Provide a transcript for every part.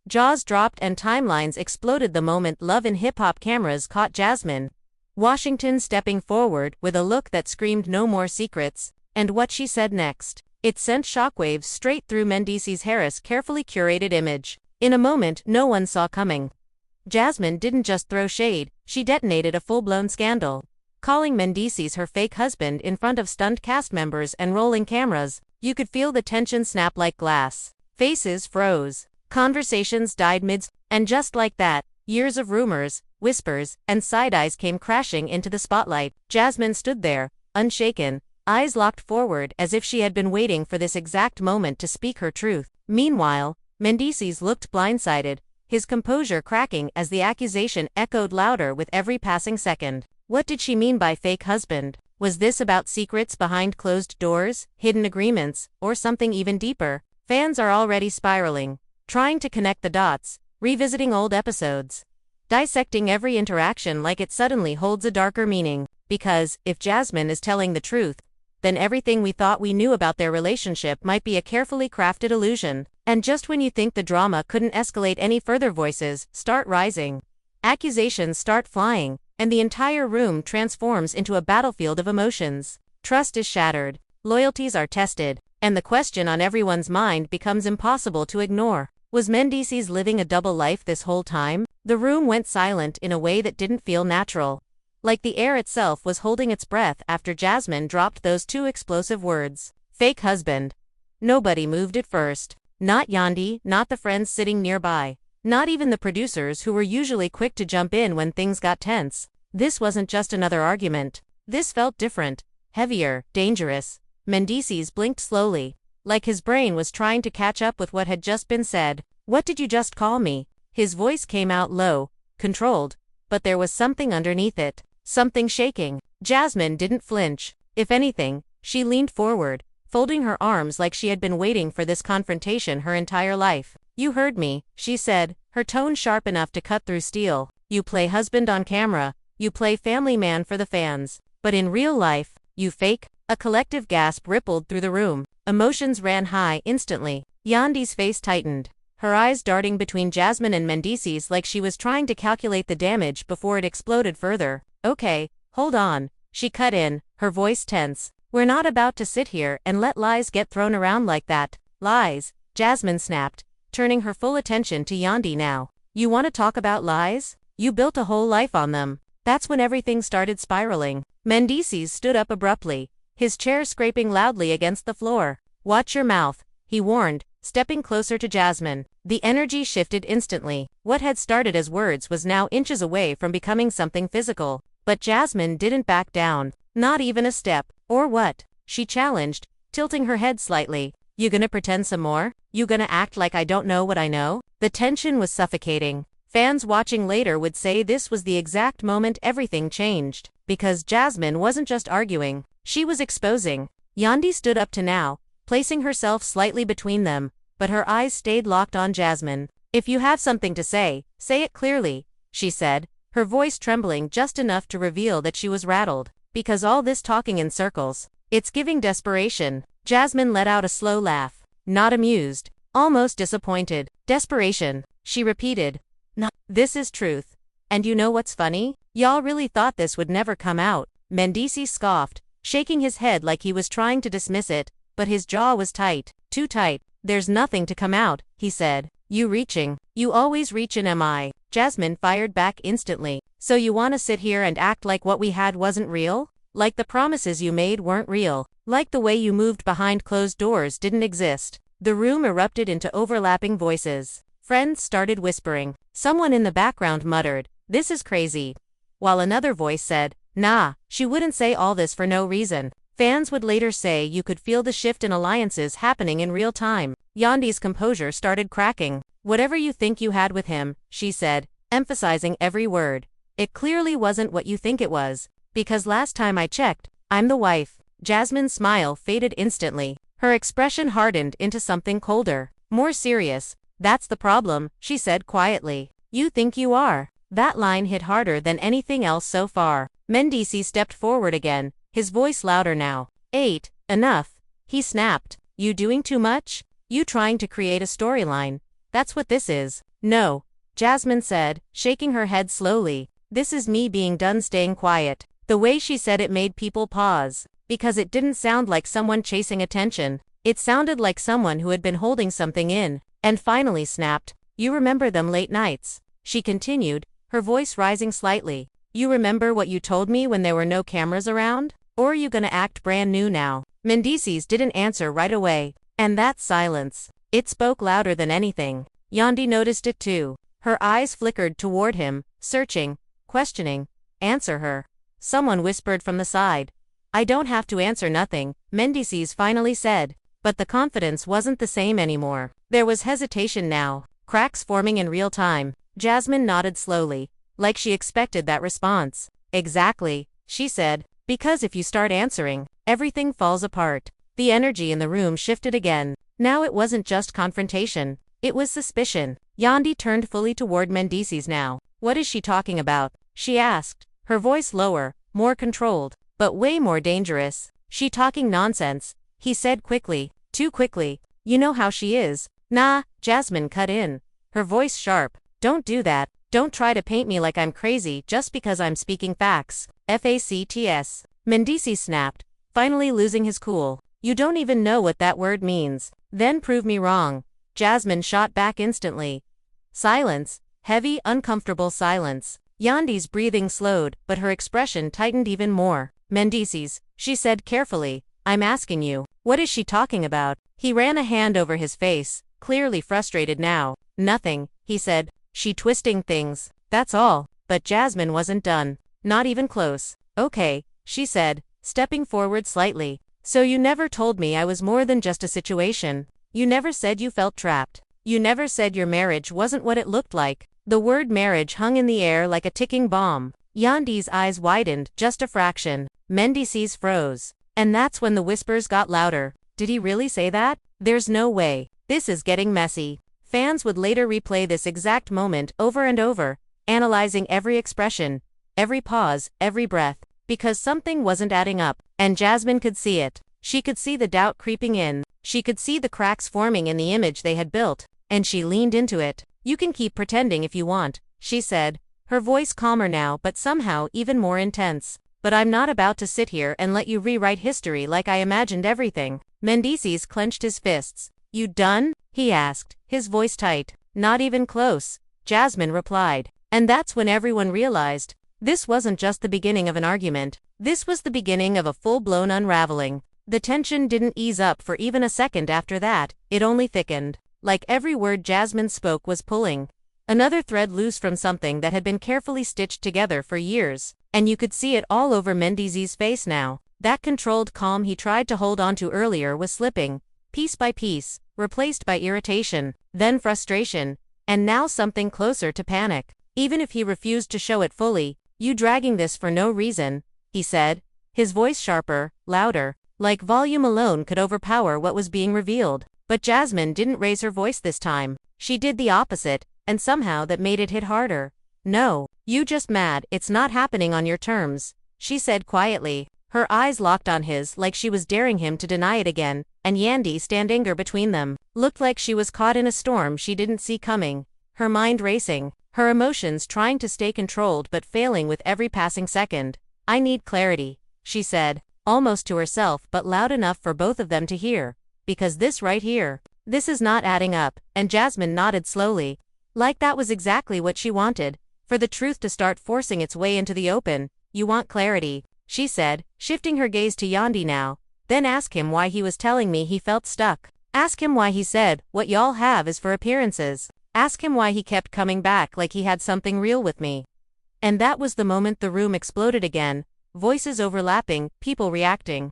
Jaws dropped and timelines exploded the moment Love and Hip Hop cameras caught Jasmine Washington stepping forward with a look that screamed no more secrets, and what she said next. It sent shockwaves straight through Mendeecees' Harris' carefully curated image. In a moment no one saw coming. Jasmine didn't just throw shade, she detonated a full-blown scandal. Calling Mendeecees her fake husband in front of stunned cast members and rolling cameras, you could feel the tension snap like glass. Faces froze. Conversations died and just like that, years of rumors, whispers, and side-eyes came crashing into the spotlight. Jasmine stood there, unshaken, eyes locked forward as if she had been waiting for this exact moment to speak her truth. Meanwhile, Mendeecees looked blindsided, his composure cracking as the accusation echoed louder with every passing second. What did she mean by fake husband? Was this about secrets behind closed doors, hidden agreements, or something even deeper? Fans are already spiraling, trying to connect the dots, revisiting old episodes, dissecting every interaction like it suddenly holds a darker meaning. Because, if Jasmine is telling the truth, then everything we thought we knew about their relationship might be a carefully crafted illusion. And just when you think the drama couldn't escalate any further, voices start rising. Accusations start flying, and the entire room transforms into a battlefield of emotions. Trust is shattered, loyalties are tested, and the question on everyone's mind becomes impossible to ignore. Was Mendeecees living a double life this whole time? The room went silent in a way that didn't feel natural. Like the air itself was holding its breath after Jasmine dropped those two explosive words. Fake husband. Nobody moved at first. Not Yandi, not the friends sitting nearby. Not even the producers who were usually quick to jump in when things got tense. This wasn't just another argument. This felt different, heavier, dangerous. Mendeecees blinked slowly, like his brain was trying to catch up with what had just been said. What did you just call me? His voice came out low, controlled, but there was something underneath it. Something shaking. Jasmine didn't flinch. If anything, she leaned forward, folding her arms like she had been waiting for this confrontation her entire life. You heard me, she said, her tone sharp enough to cut through steel. You play husband on camera, you play family man for the fans, but in real life, you fake. A collective gasp rippled through the room. Emotions ran high instantly. Yandi's face tightened, her eyes darting between Jasmine and Mendeecees like she was trying to calculate the damage before it exploded further. Okay, hold on, she cut in, her voice tense. We're not about to sit here and let lies get thrown around like that. Lies, Jasmine snapped, turning her full attention to Yandi now. You want to talk about lies? You built a whole life on them. That's when everything started spiraling. Mendeecees stood up abruptly, his chair scraping loudly against the floor. Watch your mouth, he warned, stepping closer to Jasmine. The energy shifted instantly. What had started as words was now inches away from becoming something physical. But Jasmine didn't back down. Not even a step. Or what? She challenged, tilting her head slightly. You gonna pretend some more? You gonna act like I don't know what I know? The tension was suffocating. Fans watching later would say this was the exact moment everything changed. Because Jasmine wasn't just arguing, she was exposing. Yandi stood up to now, placing herself slightly between them, but her eyes stayed locked on Jasmine. If you have something to say it clearly, she said, her voice trembling just enough to reveal that she was rattled. Because all this talking in circles, it's giving desperation. Jasmine let out a slow laugh. Not amused, almost disappointed. Desperation, she repeated. No, this is truth. And you know what's funny? Y'all really thought this would never come out. Mendeecees scoffed, shaking his head like he was trying to dismiss it, but his jaw was tight. Too tight. There's nothing to come out, he said. You reaching. You always reachin', am I? Jasmine fired back instantly. So you want to sit here and act like what we had wasn't real? Like the promises you made weren't real? Like the way you moved behind closed doors didn't exist? The room erupted into overlapping voices. Friends started whispering. Someone in the background muttered, "This is crazy." While another voice said, "Nah, she wouldn't say all this for no reason." Fans would later say you could feel the shift in alliances happening in real time. Yandi's composure started cracking. "Whatever you think you had with him," she said, emphasizing every word, "it clearly wasn't what you think it was. Because last time I checked, I'm the wife." Jasmine's smile faded instantly. Her expression hardened into something colder, more serious. "That's the problem," she said quietly. "You think you are." That line hit harder than anything else so far. Mendeecees stepped forward again, his voice louder now. Enough," he snapped. "You doing too much? You trying to create a storyline. That's what this is." No, Jasmine said, shaking her head slowly. This is me being done staying quiet. The way she said it made people pause, because it didn't sound like someone chasing attention. It sounded like someone who had been holding something in, and finally snapped. You remember them late nights? She continued, her voice rising slightly. You remember what you told me when there were no cameras around? Or are you gonna act brand new now? Mendeecees didn't answer right away. And that silence. It spoke louder than anything. Yandi noticed it too. Her eyes flickered toward him, searching, questioning. Answer her. Someone whispered from the side. I don't have to answer nothing, Mendeecees finally said. But the confidence wasn't the same anymore. There was hesitation now, cracks forming in real time. Jasmine nodded slowly, like she expected that response. Exactly, she said, because if you start answering, everything falls apart. The energy in the room shifted again. Now it wasn't just confrontation, it was suspicion. Yandi turned fully toward Mendeecees now. What is she talking about? She asked, her voice lower, more controlled, but way more dangerous. She talking nonsense, he said quickly, too quickly. You know how she is. Nah, Jasmine cut in, her voice sharp. Don't do that. Don't try to paint me like I'm crazy just because I'm speaking facts. Facts. Mendeecees snapped, finally losing his cool. You don't even know what that word means. Then prove me wrong. Jasmine shot back instantly. Silence. Heavy, uncomfortable silence. Yandi's breathing slowed, but her expression tightened even more. Mendeecees, she said carefully, I'm asking you, what is she talking about? He ran a hand over his face, clearly frustrated now. Nothing, he said. She twisting things, that's all. But Jasmine wasn't done. Not even close. Okay, she said, stepping forward slightly. So you never told me I was more than just a situation. You never said you felt trapped. You never said your marriage wasn't what it looked like. The word marriage hung in the air like a ticking bomb. Yandi's eyes widened, just a fraction. Mendeecees froze. And that's when the whispers got louder. Did he really say that? There's no way. This is getting messy. Fans would later replay this exact moment over and over, analyzing every expression, every pause, every breath, because something wasn't adding up, and Jasmine could see it. She could see the doubt creeping in. She could see the cracks forming in the image they had built, and she leaned into it. You can keep pretending if you want, she said, her voice calmer now but somehow even more intense. But I'm not about to sit here and let you rewrite history like I imagined everything. Mendeecees clenched his fists. You done? He asked, his voice tight. Not even close, Jasmine replied. And that's when everyone realized. This wasn't just the beginning of an argument. This was the beginning of a full-blown unraveling. The tension didn't ease up for even a second after that, it only thickened. Like every word Jasmine spoke was pulling another thread loose from something that had been carefully stitched together for years. And you could see it all over Mendeecees' face now. That controlled calm he tried to hold onto earlier was slipping, piece by piece, replaced by irritation, then frustration, and now something closer to panic. Even if he refused to show it fully, you dragging this for no reason, he said, his voice sharper, louder, like volume alone could overpower what was being revealed. But Jasmine didn't raise her voice this time. She did the opposite, and somehow that made it hit harder. No, you just mad, it's not happening on your terms, she said quietly. Her eyes locked on his like she was daring him to deny it again, and Yandi stand anger between them. Looked like she was caught in a storm she didn't see coming. Her mind racing, her emotions trying to stay controlled but failing with every passing second. I need clarity, she said, almost to herself but loud enough for both of them to hear. Because this right here, this is not adding up, and Jasmine nodded slowly. Like that was exactly what she wanted. For the truth to start forcing its way into the open. You want clarity, she said, shifting her gaze to Yandi now. Then ask him why he was telling me he felt stuck. Ask him why he said, what y'all have is for appearances. Ask him why he kept coming back like he had something real with me. And that was the moment the room exploded again, voices overlapping, people reacting.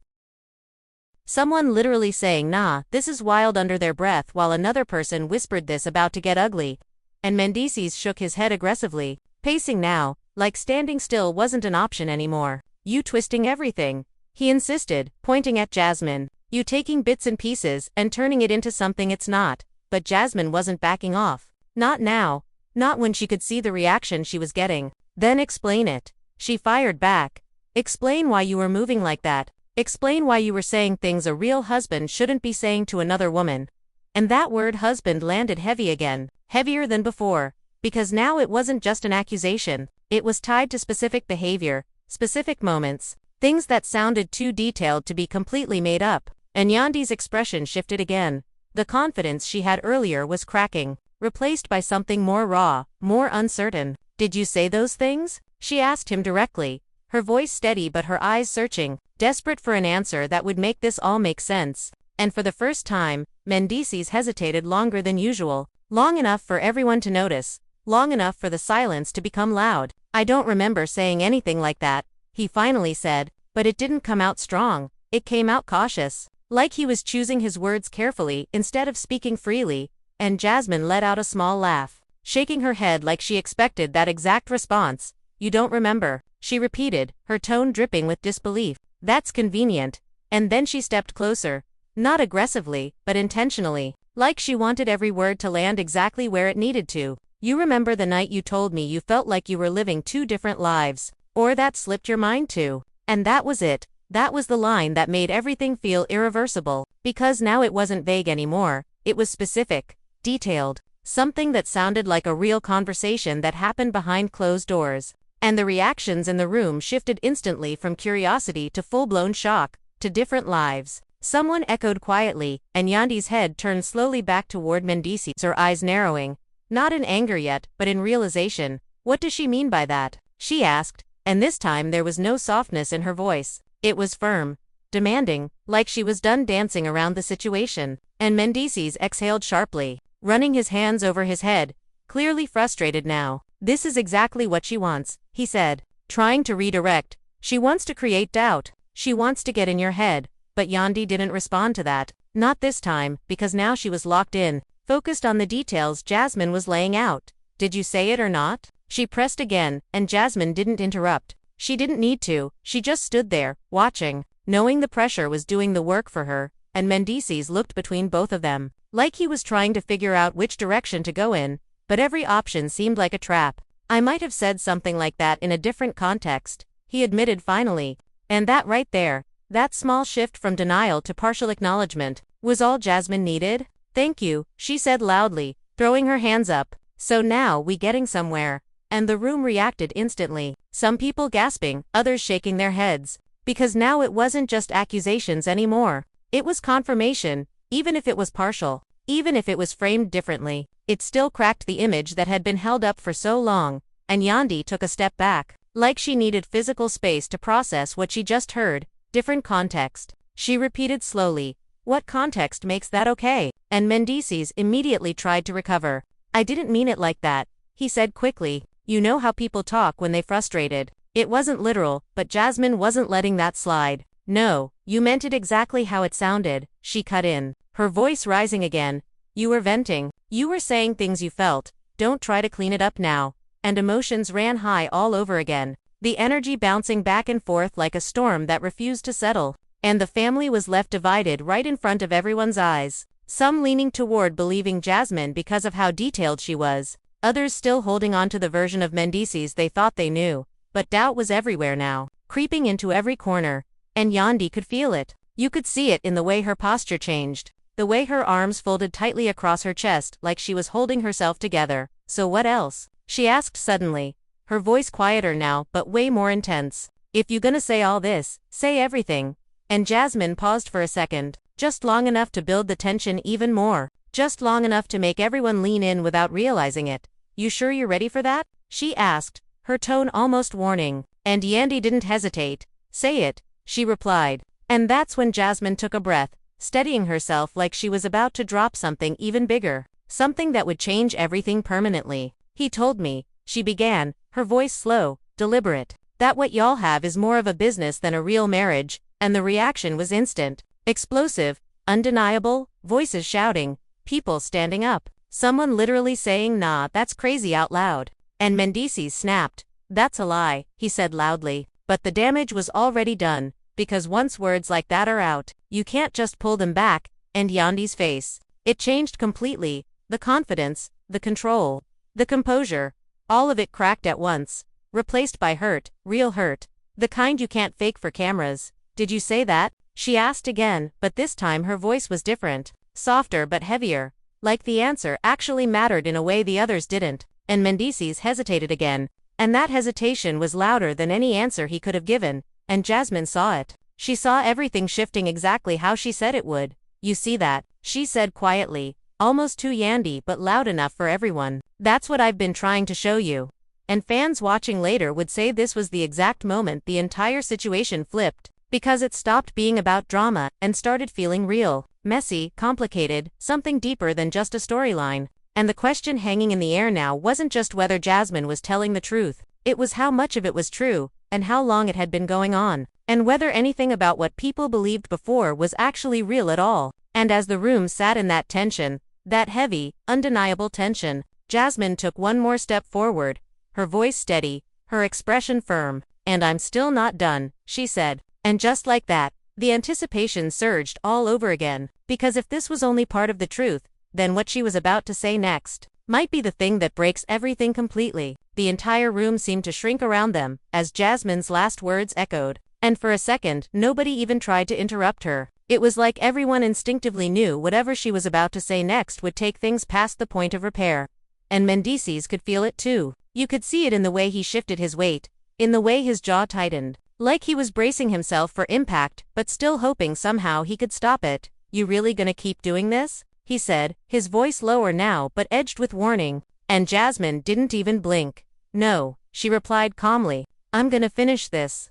Someone literally saying nah, this is wild under their breath while another person whispered this about to get ugly. And Mendeecees shook his head aggressively, pacing now, like standing still wasn't an option anymore. You twisting everything, he insisted, pointing at Jasmine. You taking bits and pieces and turning it into something it's not. But Jasmine wasn't backing off. Not now. Not when she could see the reaction she was getting. Then explain it. She fired back. Explain why you were moving like that. Explain why you were saying things a real husband shouldn't be saying to another woman. And that word husband landed heavy again. heavier than before. Because now it wasn't just an accusation, it was tied to specific behavior, specific moments, things that sounded too detailed to be completely made up. And Yandi's expression shifted again. The confidence she had earlier was cracking, replaced by something more raw, more uncertain. "Did you say those things?" she asked him directly, her voice steady but her eyes searching, desperate for an answer that would make this all make sense. And for the first time, Mendeecees hesitated longer than usual, long enough for everyone to notice, long enough for the silence to become loud. "I don't remember saying anything like that," he finally said, but it didn't come out strong, it came out cautious, like he was choosing his words carefully instead of speaking freely. And Jasmine let out a small laugh, shaking her head like she expected that exact response. "You don't remember," she repeated, her tone dripping with disbelief. "That's convenient." And then she stepped closer, not aggressively, but intentionally, like she wanted every word to land exactly where it needed to. "You remember the night you told me you felt like you were living two different lives, or that slipped your mind to?" And that was it. That was the line that made everything feel irreversible, because now it wasn't vague anymore, it was specific, detailed, something that sounded like a real conversation that happened behind closed doors. And the reactions in the room shifted instantly from curiosity to full-blown shock, to different lives. Someone echoed quietly, and Yandi's head turned slowly back toward Mendeecees, her eyes narrowing, not in anger yet, but in realization. "What does she mean by that?" she asked, and this time there was no softness in her voice. It was firm, demanding, like she was done dancing around the situation. And Mendeecees exhaled sharply, running his hands over his head, clearly frustrated now. "This is exactly what she wants," he said, trying to redirect. "She wants to create doubt. She wants to get in your head." But Yandi didn't respond to that. Not this time, because now she was locked in, focused on the details Jasmine was laying out. "Did you say it or not?" She pressed again, and Jasmine didn't interrupt. She didn't need to, she just stood there, watching, knowing the pressure was doing the work for her. And Mendeecees looked between both of them, like he was trying to figure out which direction to go in, but every option seemed like a trap. "I might have said something like that in a different context," he admitted finally. And that right there, that small shift from denial to partial acknowledgement, was all Jasmine needed. "Thank you," she said loudly, throwing her hands up. "So now we getting somewhere." And the room reacted instantly, some people gasping, others shaking their heads. Because now it wasn't just accusations anymore. It was confirmation, even if it was partial, even if it was framed differently. It still cracked the image that had been held up for so long. And Yandi took a step back, like she needed physical space to process what she just heard. "Different context," she repeated slowly. "What context makes that okay?" And Mendeecees immediately tried to recover. "I didn't mean it like that," he said quickly. "You know how people talk when they frustrated." It wasn't literal, but Jasmine wasn't letting that slide. "No, you meant it exactly how it sounded," she cut in, her voice rising again. "You were venting. You were saying things you felt. Don't try to clean it up now." And emotions ran high all over again, the energy bouncing back and forth like a storm that refused to settle. And the family was left divided right in front of everyone's eyes. Some leaning toward believing Jasmine because of how detailed she was, others still holding on to the version of Mendeecees they thought they knew. But doubt was everywhere now, creeping into every corner. And Yandi could feel it. You could see it in the way her posture changed, the way her arms folded tightly across her chest like she was holding herself together. "So what else?" she asked suddenly, her voice quieter now but way more intense. "If you gonna say all this, say everything." And Jasmine paused for a second, just long enough to build the tension even more, just long enough to make everyone lean in without realizing it. "You sure you're ready for that?" she asked, her tone almost warning. And Yandi didn't hesitate. "Say it," she replied. And that's when Jasmine took a breath, steadying herself like she was about to drop something even bigger, something that would change everything permanently. "He told me," she began, her voice slow, deliberate, "that what y'all have is more of a business than a real marriage." And the reaction was instant, explosive, undeniable, voices shouting, people standing up, someone literally saying "Nah, that's crazy" out loud. And Mendeecees snapped. "That's a lie," he said loudly. But the damage was already done, because once words like that are out, you can't just pull them back. And Yandi's face, it changed completely, the confidence, the control, the composure, all of it cracked at once, replaced by hurt, real hurt, the kind you can't fake for cameras. "Did you say that?" she asked again, but this time her voice was different, softer but heavier. like the answer actually mattered in a way the others didn't, and Mendeecees hesitated again, and that hesitation was louder than any answer he could have given, and Jasmine saw it. She saw everything shifting exactly how she said it would. "You see that?" she said quietly, almost too Yandy but loud enough for everyone. "That's what I've been trying to show you." And fans watching later would say this was the exact moment the entire situation flipped, because it stopped being about drama and started feeling real, messy, complicated, something deeper than just a storyline. And the question hanging in the air now wasn't just whether Jasmine was telling the truth, it was how much of it was true, and how long it had been going on, and whether anything about what people believed before was actually real at all. And as the room sat in that tension, that heavy, undeniable tension, Jasmine took one more step forward, her voice steady, her expression firm. "And I'm still not done," she said. And just like that, the anticipation surged all over again, because if this was only part of the truth, then what she was about to say next might be the thing that breaks everything completely. The entire room seemed to shrink around them, as Jasmine's last words echoed, and for a second, nobody even tried to interrupt her. It was like everyone instinctively knew whatever she was about to say next would take things past the point of repair. And Mendeecees could feel it too. You could see it in the way he shifted his weight, in the way his jaw tightened, like he was bracing himself for impact, but still hoping somehow he could stop it. "You really gonna keep doing this?" he said, his voice lower now but edged with warning. And Jasmine didn't even blink. "No," she replied calmly. "I'm gonna finish this."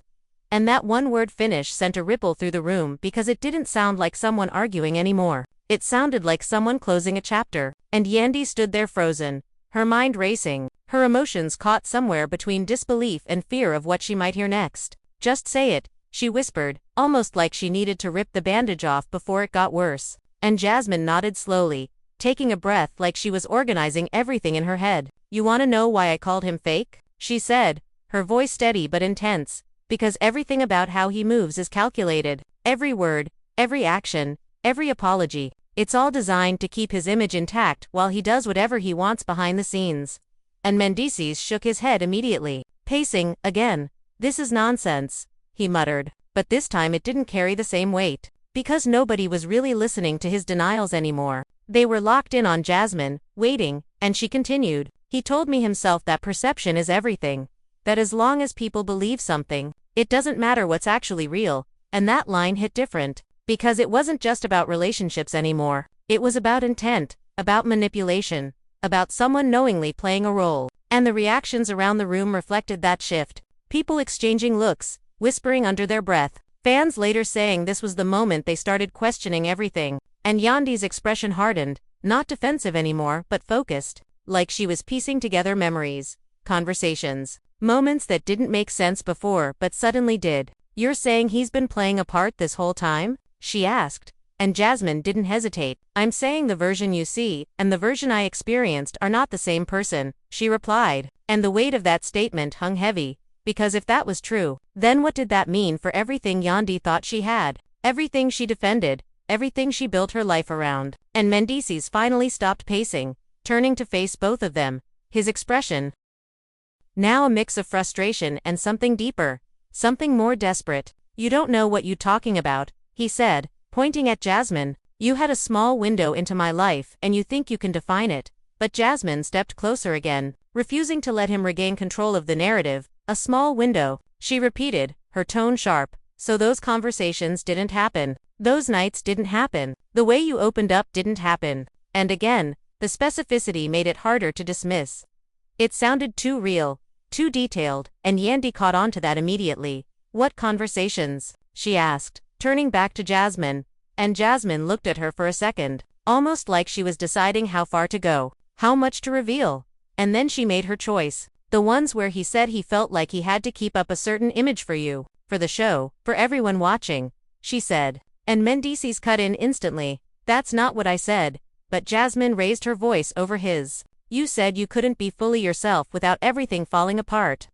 And that one word "finish" sent a ripple through the room because it didn't sound like someone arguing anymore. It sounded like someone closing a chapter. And Yandy stood there frozen, her mind racing, her emotions caught somewhere between disbelief and fear of what she might hear next. "Just say it," she whispered, almost like she needed to rip the bandage off before it got worse. And Jasmine nodded slowly, taking a breath like she was organizing everything in her head. "You want to know why I called him fake?" she said, her voice steady but intense. "Because everything about how he moves is calculated. Every word, every action, every apology. It's all designed to keep his image intact while he does whatever he wants behind the scenes." And Mendeecees shook his head immediately. "Pacing, again. This is nonsense," he muttered. But this time it didn't carry the same weight, because nobody was really listening to his denials anymore. They were locked in on Jasmine, waiting, and she continued. "He told me himself that perception is everything. That as long as people believe something, it doesn't matter what's actually real." And that line hit different, because it wasn't just about relationships anymore. It was about intent, about manipulation, about someone knowingly playing a role. And the reactions around the room reflected that shift. People exchanging looks, whispering under their breath. Fans later saying this was the moment they started questioning everything. And Yandy's expression hardened, not defensive anymore, but focused, like she was piecing together memories, conversations, moments that didn't make sense before but suddenly did. "You're saying he's been playing a part this whole time?" she asked. And Jasmine didn't hesitate. "I'm saying the version you see and the version I experienced are not the same person," she replied. And the weight of that statement hung heavy, because if that was true, then what did that mean for everything Yandy thought she had, everything she defended, everything she built her life around? And Mendeecees finally stopped pacing, turning to face both of them, his expression now a mix of frustration and something deeper, something more desperate. "You don't know what you're talking about," he said, pointing at Jasmine. "You had a small window into my life and you think you can define it." But Jasmine stepped closer again, refusing to let him regain control of the narrative. "A small window," she repeated, her tone sharp. "So those conversations didn't happen. Those nights didn't happen. The way you opened up didn't happen." And again, the specificity made it harder to dismiss. It sounded too real, too detailed, and Yandy caught on to that immediately. "What conversations?" she asked, turning back to Jasmine. And Jasmine looked at her for a second, almost like she was deciding how far to go, how much to reveal. And then she made her choice. "The ones where he said he felt like he had to keep up a certain image for you, for the show, for everyone watching," she said. And Mendeecees cut in instantly. "That's not what I said." But Jasmine raised her voice over his. "You said you couldn't be fully yourself without everything falling apart."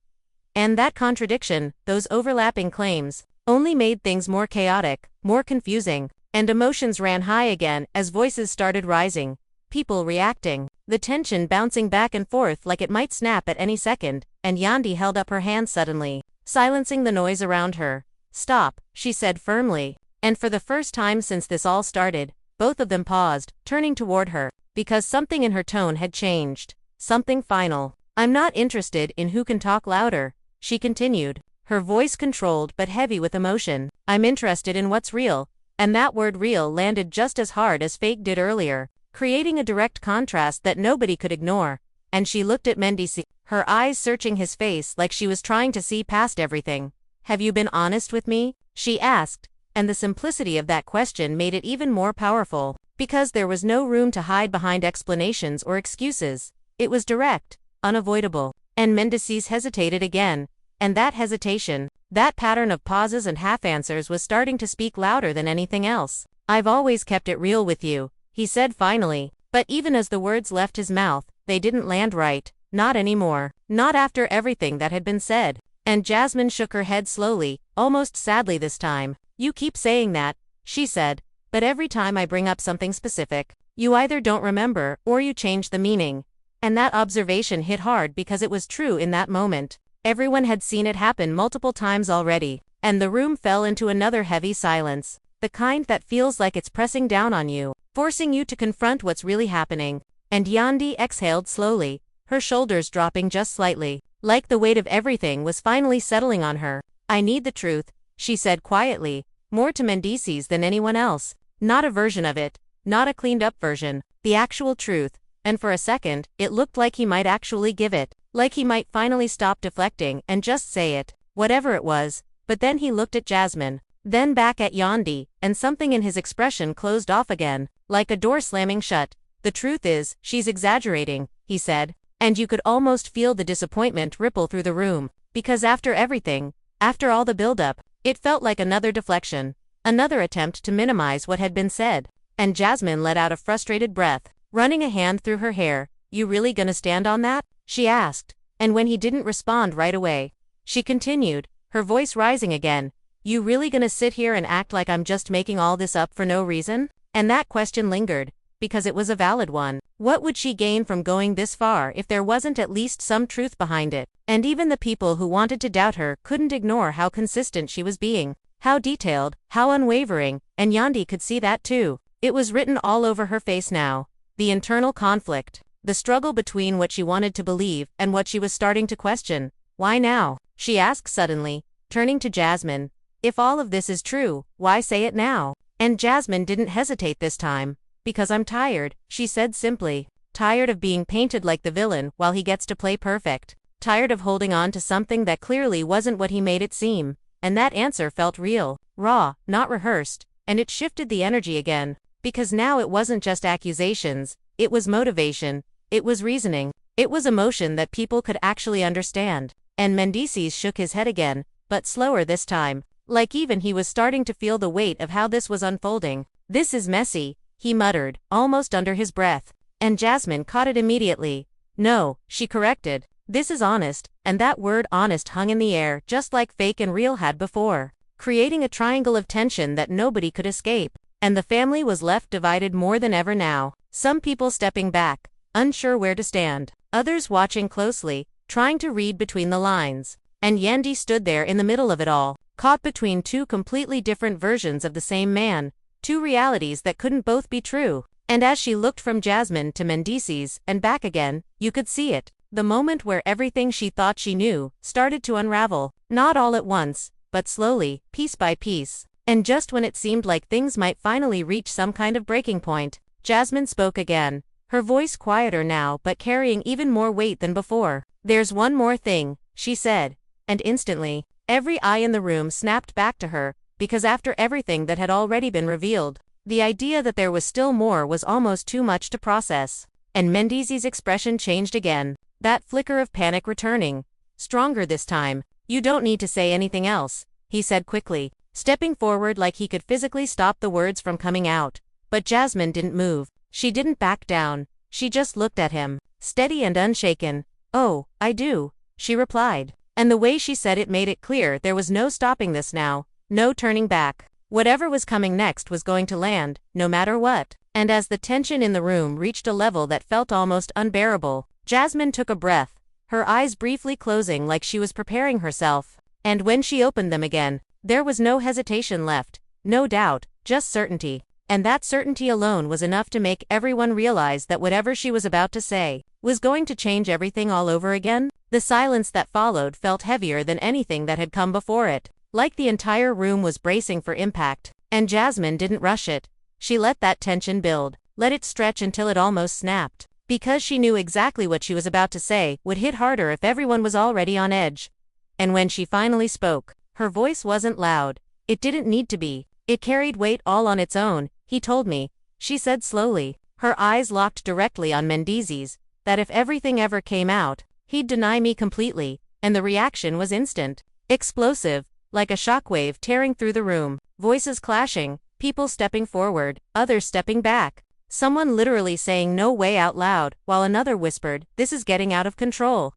And that contradiction, those overlapping claims, only made things more chaotic, more confusing. And emotions ran high again as voices started rising, people reacting, the tension bouncing back and forth like it might snap at any second. And Yandy held up her hand suddenly, silencing the noise around her. "Stop," she said firmly. And for the first time since this all started, both of them paused, turning toward her. because something in her tone had changed. Something final. "I'm not interested in who can talk louder," she continued, her voice controlled but heavy with emotion. "I'm interested in what's real." And that word real landed just as hard as fake did earlier, creating a direct contrast that nobody could ignore. And she looked at Mendeecees, her eyes searching his face like she was trying to see past everything. "Have you been honest with me?" she asked, and the simplicity of that question made it even more powerful, because there was no room to hide behind explanations or excuses. It was direct, unavoidable. And Mendeecees hesitated again, and that hesitation, that pattern of pauses and half-answers was starting to speak louder than anything else. "I've always kept it real with you," he said finally, but even as the words left his mouth, they didn't land right. Not anymore. Not after everything that had been said. And Jasmine shook her head slowly, almost sadly this time. "You keep saying that," she said, "but every time I bring up something specific, you either don't remember or you change the meaning." And that observation hit hard because it was true in that moment. Everyone had seen it happen multiple times already, and the room fell into another heavy silence, the kind that feels like it's pressing down on you, forcing you to confront what's really happening. And Yandi exhaled slowly, her shoulders dropping just slightly, like the weight of everything was finally settling on her. "I need the truth," she said quietly, more to Mendeecees than anyone else. Not a version of it, not a cleaned-up version, the actual truth. And for a second, it looked like he might actually give it. Like he might finally stop deflecting and just say it, whatever it was. But then he looked at Jasmine, then back at Yandi, and something in his expression closed off again, like a door slamming shut. "The truth is, she's exaggerating," he said, and you could almost feel the disappointment ripple through the room, because after everything, after all the build-up, it felt like another deflection, another attempt to minimize what had been said. And Jasmine let out a frustrated breath, running a hand through her hair. "You really gonna stand on that?" she asked, and when he didn't respond right away, she continued, her voice rising again, "You really gonna sit here and act like I'm just making all this up for no reason?" And that question lingered, because it was a valid one. What would she gain from going this far if there wasn't at least some truth behind it? And even the people who wanted to doubt her couldn't ignore how consistent she was being, how detailed, how unwavering, and Yandi could see that too. It was written all over her face now. The internal conflict. The struggle between what she wanted to believe and what she was starting to question. "Why now?" she asked suddenly, turning to Jasmine. "If all of this is true, why say it now?" And Jasmine didn't hesitate this time. "Because I'm tired," she said simply. "Tired of being painted like the villain while he gets to play perfect. Tired of holding on to something that clearly wasn't what he made it seem." And that answer felt real, raw, not rehearsed, and it shifted the energy again. Because now it wasn't just accusations, it was motivation. It was reasoning. It was emotion that people could actually understand. And Mendeecees shook his head again, but slower this time, like even he was starting to feel the weight of how this was unfolding. "This is messy," he muttered, almost under his breath. And Jasmine caught it immediately. "No," she corrected. "This is honest," and that word honest hung in the air just like fake and real had before, creating a triangle of tension that nobody could escape. And the family was left divided more than ever now, some people stepping back, unsure where to stand, others watching closely, trying to read between the lines. And Yandi stood there in the middle of it all, caught between two completely different versions of the same man, two realities that couldn't both be true. And as she looked from Jasmine to Mendeecees and back again, you could see it, the moment where everything she thought she knew started to unravel, not all at once, but slowly, piece by piece. And just when it seemed like things might finally reach some kind of breaking point, Jasmine spoke again, her voice quieter now but carrying even more weight than before. "There's one more thing," she said, and instantly, every eye in the room snapped back to her, because after everything that had already been revealed, the idea that there was still more was almost too much to process. And Mendeecees' expression changed again, that flicker of panic returning, stronger this time. "You don't need to say anything else," he said quickly, stepping forward like he could physically stop the words from coming out. But Jasmine didn't move. She didn't back down. She just looked at him, steady and unshaken. "Oh, I do," she replied. And the way she said it made it clear there was no stopping this now, no turning back. Whatever was coming next was going to land, no matter what. And as the tension in the room reached a level that felt almost unbearable, Jasmine took a breath, her eyes briefly closing like she was preparing herself. And when she opened them again, there was no hesitation left, no doubt, just certainty. And that certainty alone was enough to make everyone realize that whatever she was about to say was going to change everything all over again. The silence that followed felt heavier than anything that had come before it, like the entire room was bracing for impact. And Jasmine didn't rush it. She let that tension build, let it stretch until it almost snapped. Because she knew exactly what she was about to say would hit harder if everyone was already on edge. And when she finally spoke, her voice wasn't loud. It didn't need to be. It carried weight all on its own. He told me, she said slowly, her eyes locked directly on Mendeecees, that if everything ever came out, he'd deny me completely, and the reaction was instant. Explosive, like a shockwave tearing through the room, voices clashing, people stepping forward, others stepping back. Someone literally saying no way out loud, while another whispered, this is getting out of control.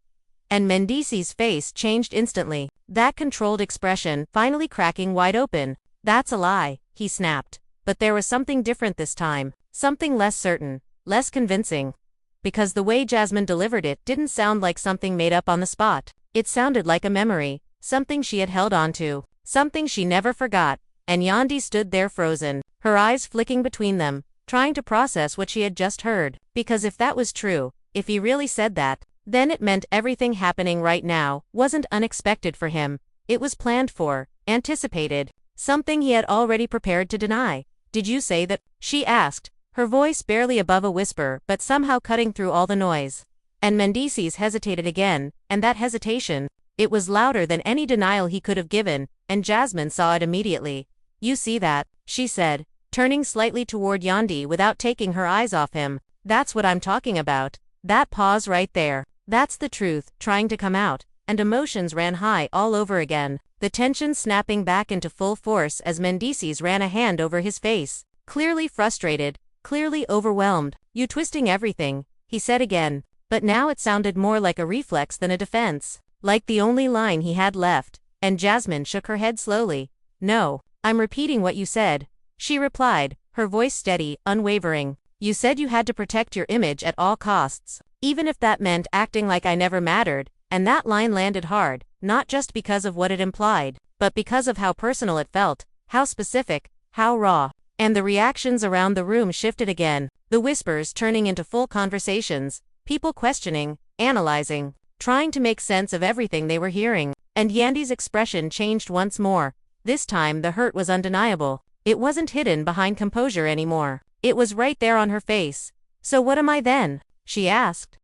And Mendeecees' face changed instantly, that controlled expression finally cracking wide open. That's a lie, he snapped. But there was something different this time, something less certain, less convincing. Because the way Jasmine delivered it didn't sound like something made up on the spot. It sounded like a memory, something she had held onto, something she never forgot. And Yandi stood there frozen, her eyes flicking between them, trying to process what she had just heard. Because if that was true, if he really said that, then it meant everything happening right now wasn't unexpected for him. It was planned for, anticipated, something he had already prepared to deny. Did you say that? She asked, her voice barely above a whisper but somehow cutting through all the noise. And Mendeecees hesitated again, and that hesitation, it was louder than any denial he could have given, and Jasmine saw it immediately. You see that? She said, turning slightly toward Yandi without taking her eyes off him. That's what I'm talking about. That pause right there. That's the truth, trying to come out, and emotions ran high all over again, the tension snapping back into full force as Mendeecees ran a hand over his face, clearly frustrated, clearly overwhelmed. You twisting everything, he said again, but now it sounded more like a reflex than a defense, like the only line he had left, and Jasmine shook her head slowly. No, I'm repeating what you said, she replied, her voice steady, unwavering. You said you had to protect your image at all costs, even if that meant acting like I never mattered, and that line landed hard, not just because of what it implied, but because of how personal it felt, how specific, how raw. And the reactions around the room shifted again, the whispers turning into full conversations, people questioning, analyzing, trying to make sense of everything they were hearing. And Yandi's expression changed once more. This time the hurt was undeniable. It wasn't hidden behind composure anymore. It was right there on her face. So what am I then? She asked.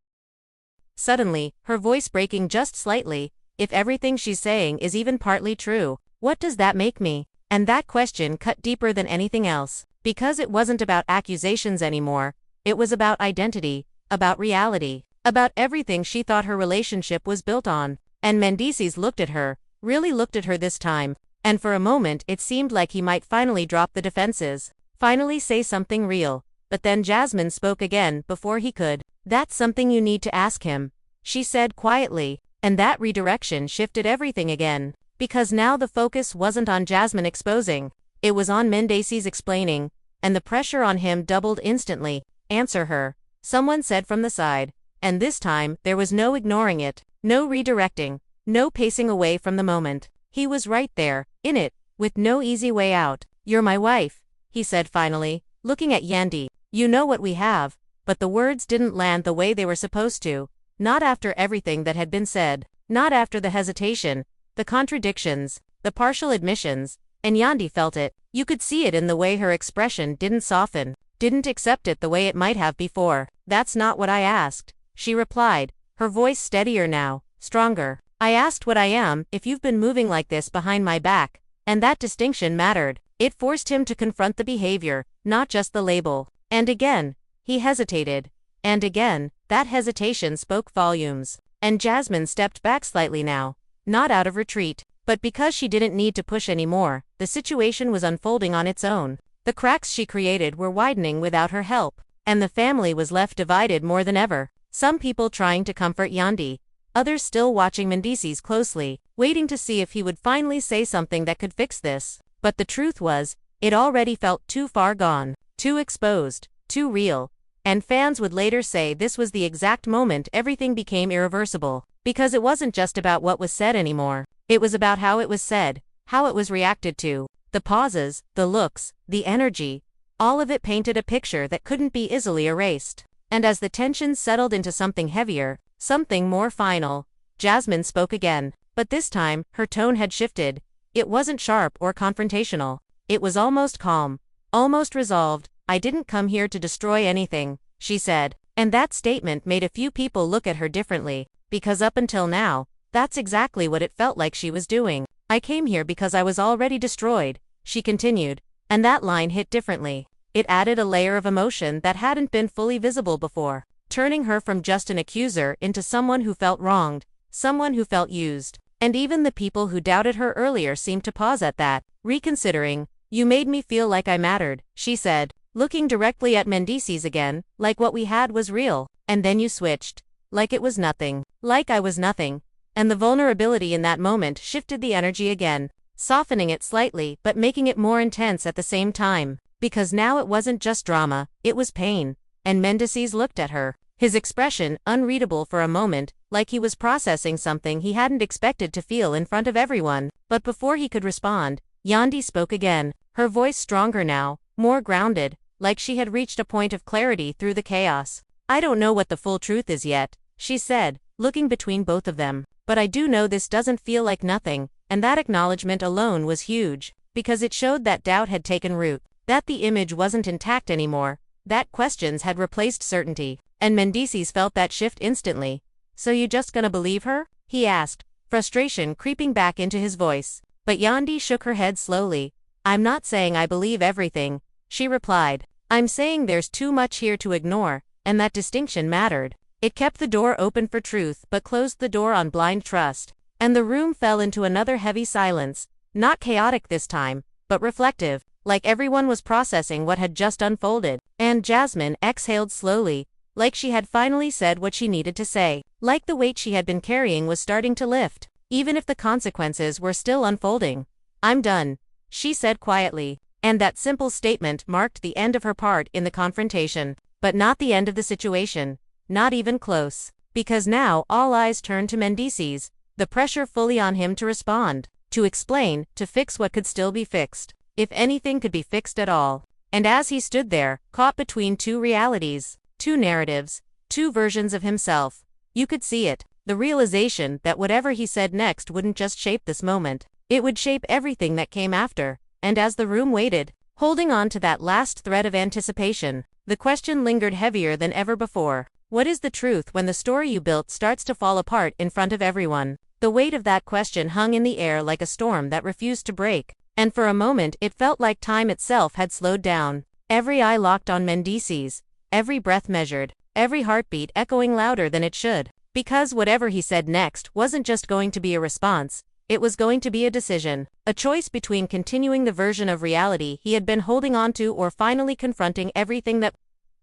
Suddenly, her voice breaking just slightly, if everything she's saying is even partly true, what does that make me? And that question cut deeper than anything else, because it wasn't about accusations anymore, it was about identity, about reality, about everything she thought her relationship was built on. And Mendeecees looked at her, really looked at her this time, and for a moment it seemed like he might finally drop the defenses, finally say something real. But then Jasmine spoke again before he could. That's something you need to ask him, she said quietly, and that redirection shifted everything again, because now the focus wasn't on Jasmine exposing, it was on Mendeecees explaining, and the pressure on him doubled instantly. Answer her, someone said from the side, and this time there was no ignoring it, no redirecting, no pacing away from the moment. He was right there, in it, with no easy way out. You're my wife, he said finally, looking at Yandi. You know what we have. But the words didn't land the way they were supposed to, not after everything that had been said, not after the hesitation, the contradictions, the partial admissions, and Yandi felt it. You could see it in the way her expression didn't soften, didn't accept it the way it might have before. That's not what I asked, she replied, her voice steadier now, stronger. I asked what I am, if you've been moving like this behind my back, and that distinction mattered. It forced him to confront the behavior, not just the label. And again, he hesitated. And again, that hesitation spoke volumes. And Jasmine stepped back slightly now, not out of retreat, but because she didn't need to push anymore. The situation was unfolding on its own. The cracks she created were widening without her help, and the family was left divided more than ever. Some people trying to comfort Yandi, others still watching Mendeecees closely, waiting to see if he would finally say something that could fix this. But the truth was, it already felt too far gone, too exposed, too real. And fans would later say this was the exact moment everything became irreversible, because it wasn't just about what was said anymore. It was about how it was said, how it was reacted to, the pauses, the looks, the energy. All of it painted a picture that couldn't be easily erased. And as the tension settled into something heavier, something more final, Jasmine spoke again. But this time, her tone had shifted. It wasn't sharp or confrontational. It was almost calm, almost resolved. "I didn't come here to destroy anything," she said. And that statement made a few people look at her differently, because up until now, that's exactly what it felt like she was doing. "I came here because I was already destroyed," she continued. And that line hit differently. It added a layer of emotion that hadn't been fully visible before, turning her from just an accuser into someone who felt wronged, someone who felt used. And even the people who doubted her earlier seemed to pause at that, reconsidering. "You made me feel like I mattered," she said, looking directly at Mendeecees again, "like what we had was real. And then you switched. Like it was nothing. Like I was nothing." And the vulnerability in that moment shifted the energy again, softening it slightly but making it more intense at the same time. Because now it wasn't just drama, it was pain. And Mendeecees looked at her, his expression unreadable for a moment, like he was processing something he hadn't expected to feel in front of everyone. But before he could respond, Yandi spoke again, her voice stronger now, more grounded, like she had reached a point of clarity through the chaos. "I don't know what the full truth is yet," she said, looking between both of them. "But I do know this doesn't feel like nothing," and that acknowledgement alone was huge, because it showed that doubt had taken root, that the image wasn't intact anymore, that questions had replaced certainty. And Mendeecees felt that shift instantly. "So you just gonna believe her?" he asked, frustration creeping back into his voice. But Yandi shook her head slowly. "I'm not saying I believe everything," she replied. "I'm saying there's too much here to ignore," and that distinction mattered. It kept the door open for truth but closed the door on blind trust. And the room fell into another heavy silence, not chaotic this time, but reflective, like everyone was processing what had just unfolded. And Jasmine exhaled slowly, like she had finally said what she needed to say, like the weight she had been carrying was starting to lift, even if the consequences were still unfolding. "I'm done," she said quietly. And that simple statement marked the end of her part in the confrontation, but not the end of the situation, not even close. Because now all eyes turned to Mendeecees, the pressure fully on him to respond, to explain, to fix what could still be fixed, if anything could be fixed at all. And as he stood there, caught between two realities, two narratives, two versions of himself, you could see it, the realization that whatever he said next wouldn't just shape this moment, it would shape everything that came after. And as the room waited, holding on to that last thread of anticipation, the question lingered heavier than ever before. What is the truth when the story you built starts to fall apart in front of everyone? The weight of that question hung in the air like a storm that refused to break. And for a moment it felt like time itself had slowed down. Every eye locked on Mendeecees, every breath measured, every heartbeat echoing louder than it should. Because whatever he said next wasn't just going to be a response, it was going to be a decision. A choice between continuing the version of reality he had been holding on to or finally confronting everything that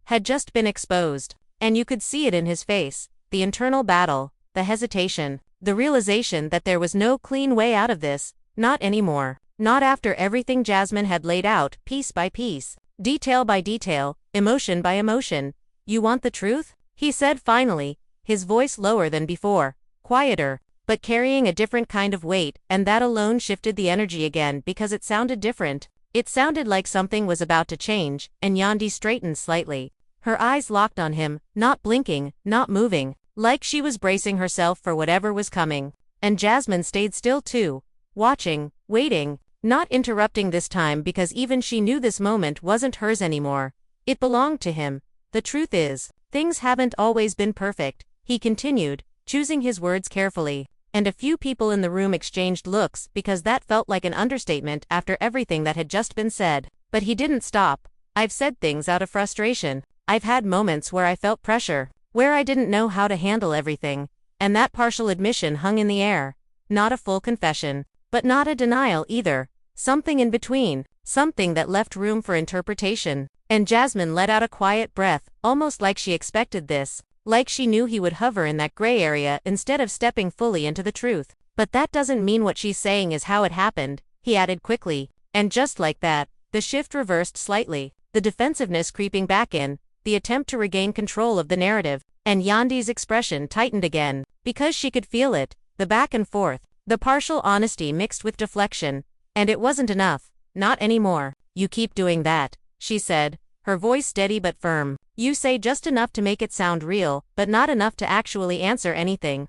had just been exposed. And you could see it in his face, the internal battle, the hesitation, the realization that there was no clean way out of this, not anymore. Not after everything Jasmine had laid out, piece by piece, detail by detail, emotion by emotion. "You want the truth?" he said finally, his voice lower than before, quieter, but carrying a different kind of weight, and that alone shifted the energy again because it sounded different. It sounded like something was about to change, and Yandi straightened slightly. Her eyes locked on him, not blinking, not moving, like she was bracing herself for whatever was coming. And Jasmine stayed still too, watching, waiting, not interrupting this time because even she knew this moment wasn't hers anymore. It belonged to him. "The truth is, things haven't always been perfect," he continued, choosing his words carefully. And a few people in the room exchanged looks because that felt like an understatement after everything that had just been said. But he didn't stop. "I've said things out of frustration. I've had moments where I felt pressure, where I didn't know how to handle everything." And that partial admission hung in the air. Not a full confession, but not a denial either. Something in between, something that left room for interpretation. And Jasmine let out a quiet breath, almost like she expected this, like she knew he would hover in that gray area instead of stepping fully into the truth. "But that doesn't mean what she's saying is how it happened," he added quickly. And just like that, the shift reversed slightly, the defensiveness creeping back in, the attempt to regain control of the narrative. And Yandi's expression tightened again, because she could feel it, the back and forth, the partial honesty mixed with deflection. And it wasn't enough. Not anymore. "You keep doing that," she said, her voice steady but firm. You say just enough to make it sound real, but not enough to actually answer anything.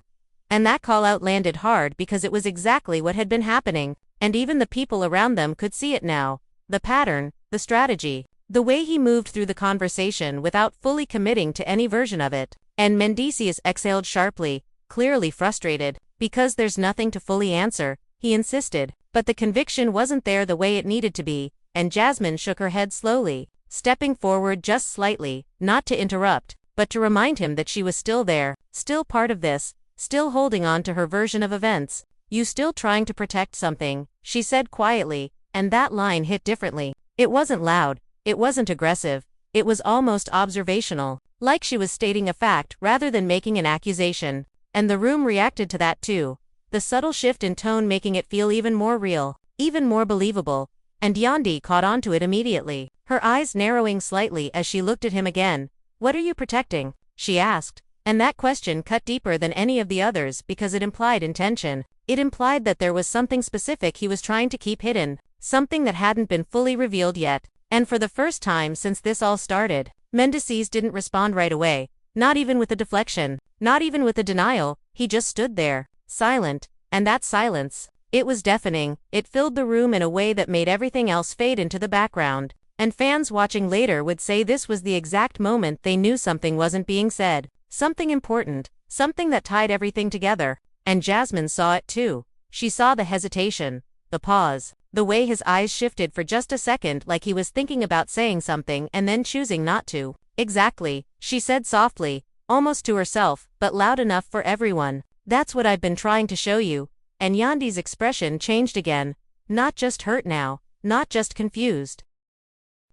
And that call-out landed hard because it was exactly what had been happening, and even the people around them could see it now. The pattern, the strategy, the way he moved through the conversation without fully committing to any version of it. And Mendeecees exhaled sharply, clearly frustrated. Because there's nothing to fully answer, he insisted. But the conviction wasn't there the way it needed to be, and Jasmine shook her head slowly, stepping forward just slightly, not to interrupt, but to remind him that she was still there, still part of this, still holding on to her version of events. You still trying to protect something, she said quietly, and that line hit differently. It wasn't loud, it wasn't aggressive, it was almost observational, like she was stating a fact rather than making an accusation. And the room reacted to that too, the subtle shift in tone making it feel even more real, even more believable, and Yandi caught on to it immediately, her eyes narrowing slightly as she looked at him again. What are you protecting? She asked, and that question cut deeper than any of the others because it implied intention. It implied that there was something specific he was trying to keep hidden, something that hadn't been fully revealed yet. And for the first time since this all started, Mendeecees didn't respond right away, not even with a deflection, not even with a denial. He just stood there, silent, and that silence, it was deafening. It filled the room in a way that made everything else fade into the background. And fans watching later would say this was the exact moment they knew something wasn't being said, something important, something that tied everything together. And Jasmine saw it too. She saw the hesitation, the pause, the way his eyes shifted for just a second like he was thinking about saying something and then choosing not to. Exactly, she said softly, almost to herself, but loud enough for everyone. That's what I've been trying to show you. And Yandi's expression changed again, not just hurt now, not just confused,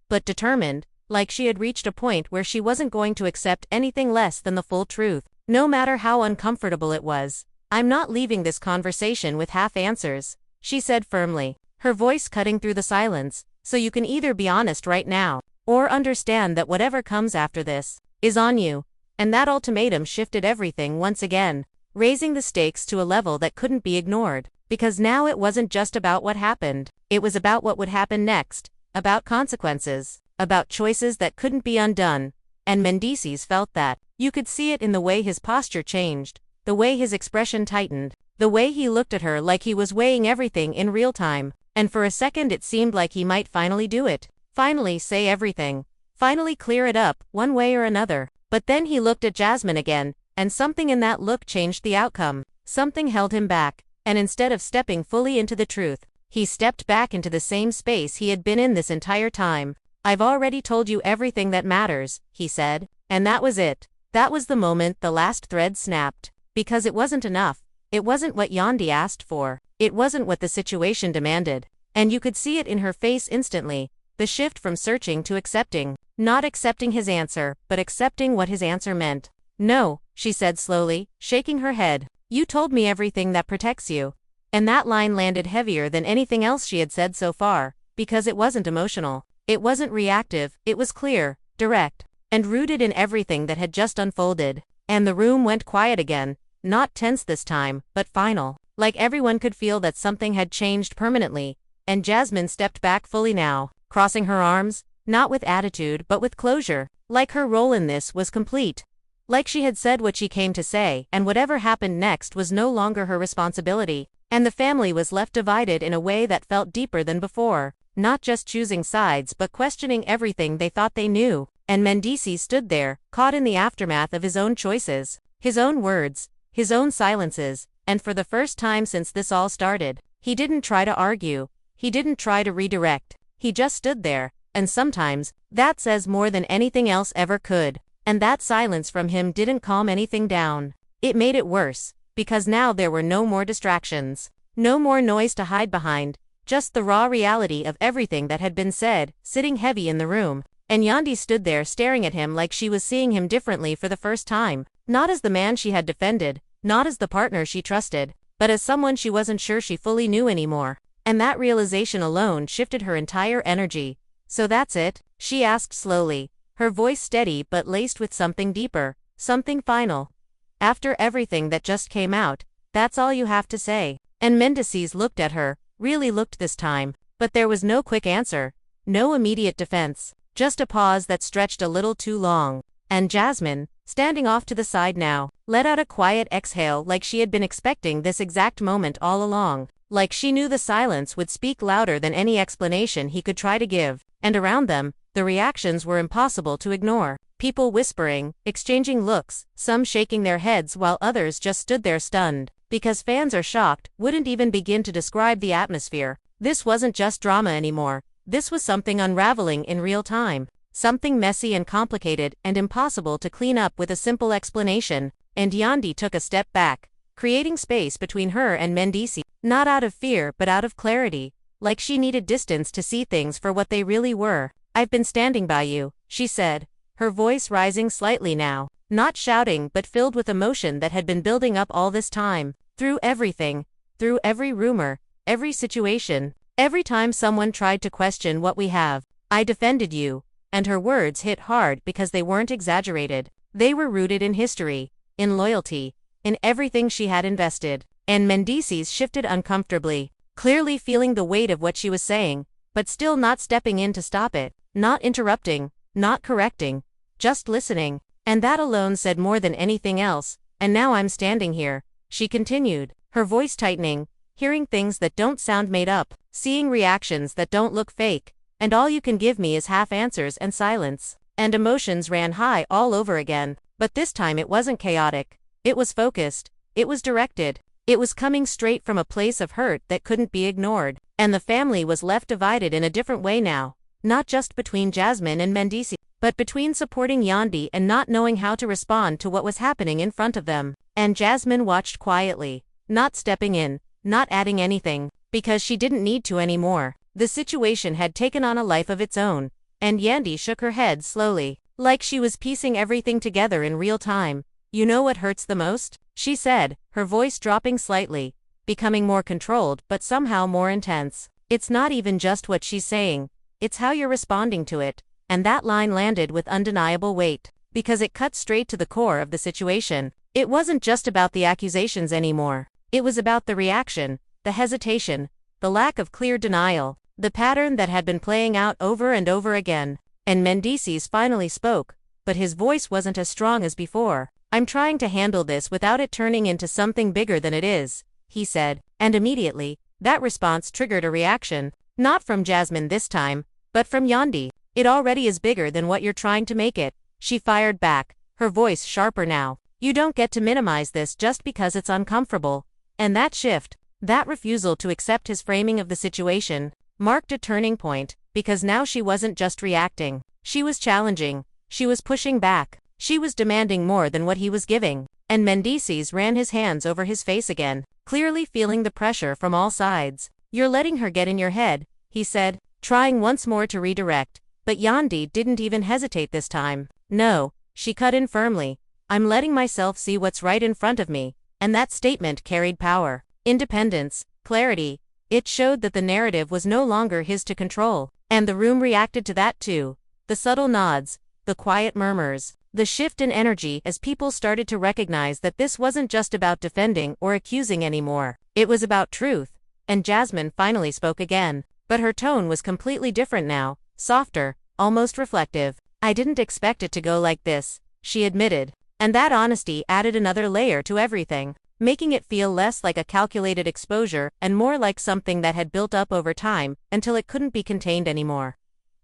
but determined, like she had reached a point where she wasn't going to accept anything less than the full truth, no matter how uncomfortable it was. I'm not leaving this conversation with half answers, she said firmly, her voice cutting through the silence. So you can either be honest right now, or understand that whatever comes after this is on you. And that ultimatum shifted everything once again, raising the stakes to a level that couldn't be ignored. Because now it wasn't just about what happened, it was about what would happen next, about consequences, about choices that couldn't be undone. And Mendeecees felt that. You could see it in the way his posture changed, the way his expression tightened, the way he looked at her like he was weighing everything in real time. And for a second it seemed like he might finally do it, finally say everything, finally clear it up, one way or another. But then he looked at Jasmine again, and something in that look changed the outcome. Something held him back, and instead of stepping fully into the truth, he stepped back into the same space he had been in this entire time. I've already told you everything that matters, he said, and that was it. That was the moment the last thread snapped. Because it wasn't enough. It wasn't what Yandi asked for. It wasn't what the situation demanded. And you could see it in her face instantly, the shift from searching to accepting. Not accepting his answer, but accepting what his answer meant. No, she said slowly, shaking her head. You told me everything that protects you. And that line landed heavier than anything else she had said so far, because it wasn't emotional. It wasn't reactive, it was clear, direct, and rooted in everything that had just unfolded. And the room went quiet again. Not tense this time, but final. Like everyone could feel that something had changed permanently, and Jasmine stepped back fully now, crossing her arms, not with attitude but with closure, like her role in this was complete. Like she had said what she came to say, and whatever happened next was no longer her responsibility, and the family was left divided in a way that felt deeper than before, not just choosing sides but questioning everything they thought they knew. And Mendeecees stood there, caught in the aftermath of his own choices, his own words, his own silences, and for the first time since this all started, he didn't try to argue, he didn't try to redirect, he just stood there, and sometimes, that says more than anything else ever could, and that silence from him didn't calm anything down. It made it worse, because now there were no more distractions, no more noise to hide behind, just the raw reality of everything that had been said, sitting heavy in the room. And Yandi stood there staring at him like she was seeing him differently for the first time, not as the man she had defended, not as the partner she trusted, but as someone she wasn't sure she fully knew anymore. And that realization alone shifted her entire energy. So that's it? She asked slowly, her voice steady but laced with something deeper, something final. After everything that just came out, that's all you have to say? And Mendeecees looked at her, really looked this time, but there was no quick answer, no immediate defense, Just a pause that stretched a little too long. And Jasmine, standing off to the side now, let out a quiet exhale like she had been expecting this exact moment all along. Like she knew the silence would speak louder than any explanation he could try to give. And around them, the reactions were impossible to ignore. People whispering, exchanging looks, some shaking their heads while others just stood there stunned. Because fans are shocked, wouldn't even begin to describe the atmosphere. This wasn't just drama anymore. This was something unraveling in real time. Something messy and complicated and impossible to clean up with a simple explanation. And Yandi took a step back, creating space between her and Mendeecees. Not out of fear but out of clarity. Like she needed distance to see things for what they really were. "I've been standing by you," she said, her voice rising slightly now. Not shouting but filled with emotion that had been building up all this time. Through everything. Through every rumor. Every situation. Every time someone tried to question what we have. "I defended you." And her words hit hard because they weren't exaggerated. They were rooted in history. In loyalty. In everything she had invested. And Mendeecees shifted uncomfortably. Clearly feeling the weight of what she was saying. But still not stepping in to stop it. Not interrupting. Not correcting. Just listening. And that alone said more than anything else. "And now I'm standing here," she continued, her voice tightening, "hearing things that don't sound made up, seeing reactions that don't look fake, and all you can give me is half answers and silence." And emotions ran high all over again, but this time it wasn't chaotic. It was focused. It was directed. It was coming straight from a place of hurt that couldn't be ignored. And the family was left divided in a different way now. Not just between Jasmine and Mendeecees, but between supporting Yandi and not knowing how to respond to what was happening in front of them. And Jasmine watched quietly, not stepping in, not adding anything, because she didn't need to anymore. The situation had taken on a life of its own, and Yandi shook her head slowly, like she was piecing everything together in real time. "You know what hurts the most?" she said, her voice dropping slightly, becoming more controlled but somehow more intense. "It's not even just what she's saying, it's how you're responding to it." And that line landed with undeniable weight, because it cut straight to the core of the situation. It wasn't just about the accusations anymore. It was about the reaction, the hesitation, the lack of clear denial, the pattern that had been playing out over and over again. And Mendeecees finally spoke, but his voice wasn't as strong as before. "I'm trying to handle this without it turning into something bigger than it is," he said, and immediately, that response triggered a reaction. Not from Jasmine this time, but from Yandi. "It already is bigger than what you're trying to make it," she fired back, her voice sharper now. "You don't get to minimize this just because it's uncomfortable." And that shift, that refusal to accept his framing of the situation, marked a turning point, because now she wasn't just reacting. She was challenging. She was pushing back. She was demanding more than what he was giving. And Mendeecees ran his hands over his face again, clearly feeling the pressure from all sides. "You're letting her get in your head," he said, trying once more to redirect. But Yandi didn't even hesitate this time. "No," she cut in firmly. "I'm letting myself see what's right in front of me." And that statement carried power, independence, clarity. It showed that the narrative was no longer his to control. And the room reacted to that too. The subtle nods, the quiet murmurs, the shift in energy as people started to recognize that this wasn't just about defending or accusing anymore. It was about truth. And Jasmine finally spoke again. But her tone was completely different now. Softer, almost reflective. "I didn't expect it to go like this," she admitted. And that honesty added another layer to everything, making it feel less like a calculated exposure and more like something that had built up over time until it couldn't be contained anymore.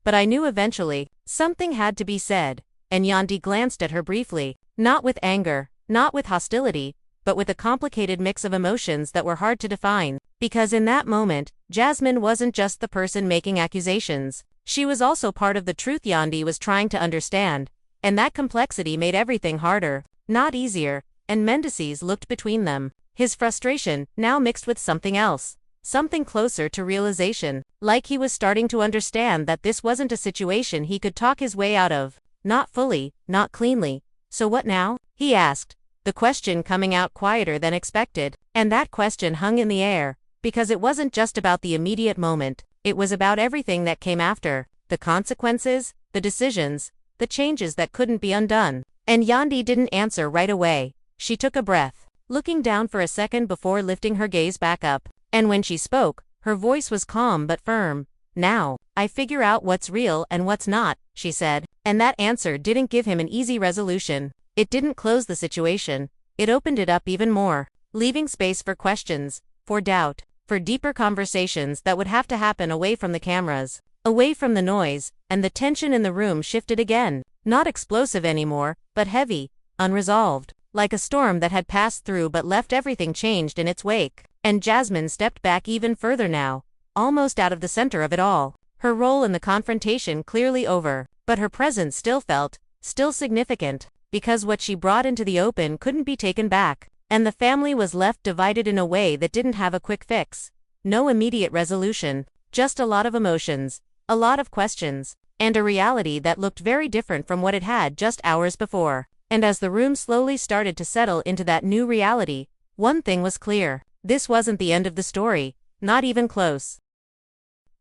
"But I knew eventually, something had to be said." And Yandi glanced at her briefly, not with anger, not with hostility, but with a complicated mix of emotions that were hard to define. Because in that moment, Jasmine wasn't just the person making accusations. She was also part of the truth Yandi was trying to understand, and that complexity made everything harder, not easier. And Mendeecees looked between them, his frustration now mixed with something else, something closer to realization, like he was starting to understand that this wasn't a situation he could talk his way out of, not fully, not cleanly. "So what now?" he asked, the question coming out quieter than expected. And that question hung in the air, because it wasn't just about the immediate moment. It was about everything that came after, the consequences, the decisions, the changes that couldn't be undone. And Yandi didn't answer right away. She took a breath, looking down for a second before lifting her gaze back up. And when she spoke, her voice was calm but firm. "Now, I figure out what's real and what's not, she said. And that answer didn't give him an easy resolution. It didn't close the situation. It opened it up even more, leaving space for questions, for doubt, for deeper conversations that would have to happen away from the cameras, away from the noise, and the tension in the room shifted again. Not explosive anymore, but heavy, unresolved, like a storm that had passed through but left everything changed in its wake. And Jasmine stepped back even further now, almost out of the center of it all. Her role in the confrontation clearly over, but her presence still felt, still significant, because what she brought into the open couldn't be taken back. And the family was left divided in a way that didn't have a quick fix. No immediate resolution, just a lot of emotions, a lot of questions, and a reality that looked very different from what it had just hours before. And as the room slowly started to settle into that new reality, one thing was clear. This wasn't the end of the story, not even close.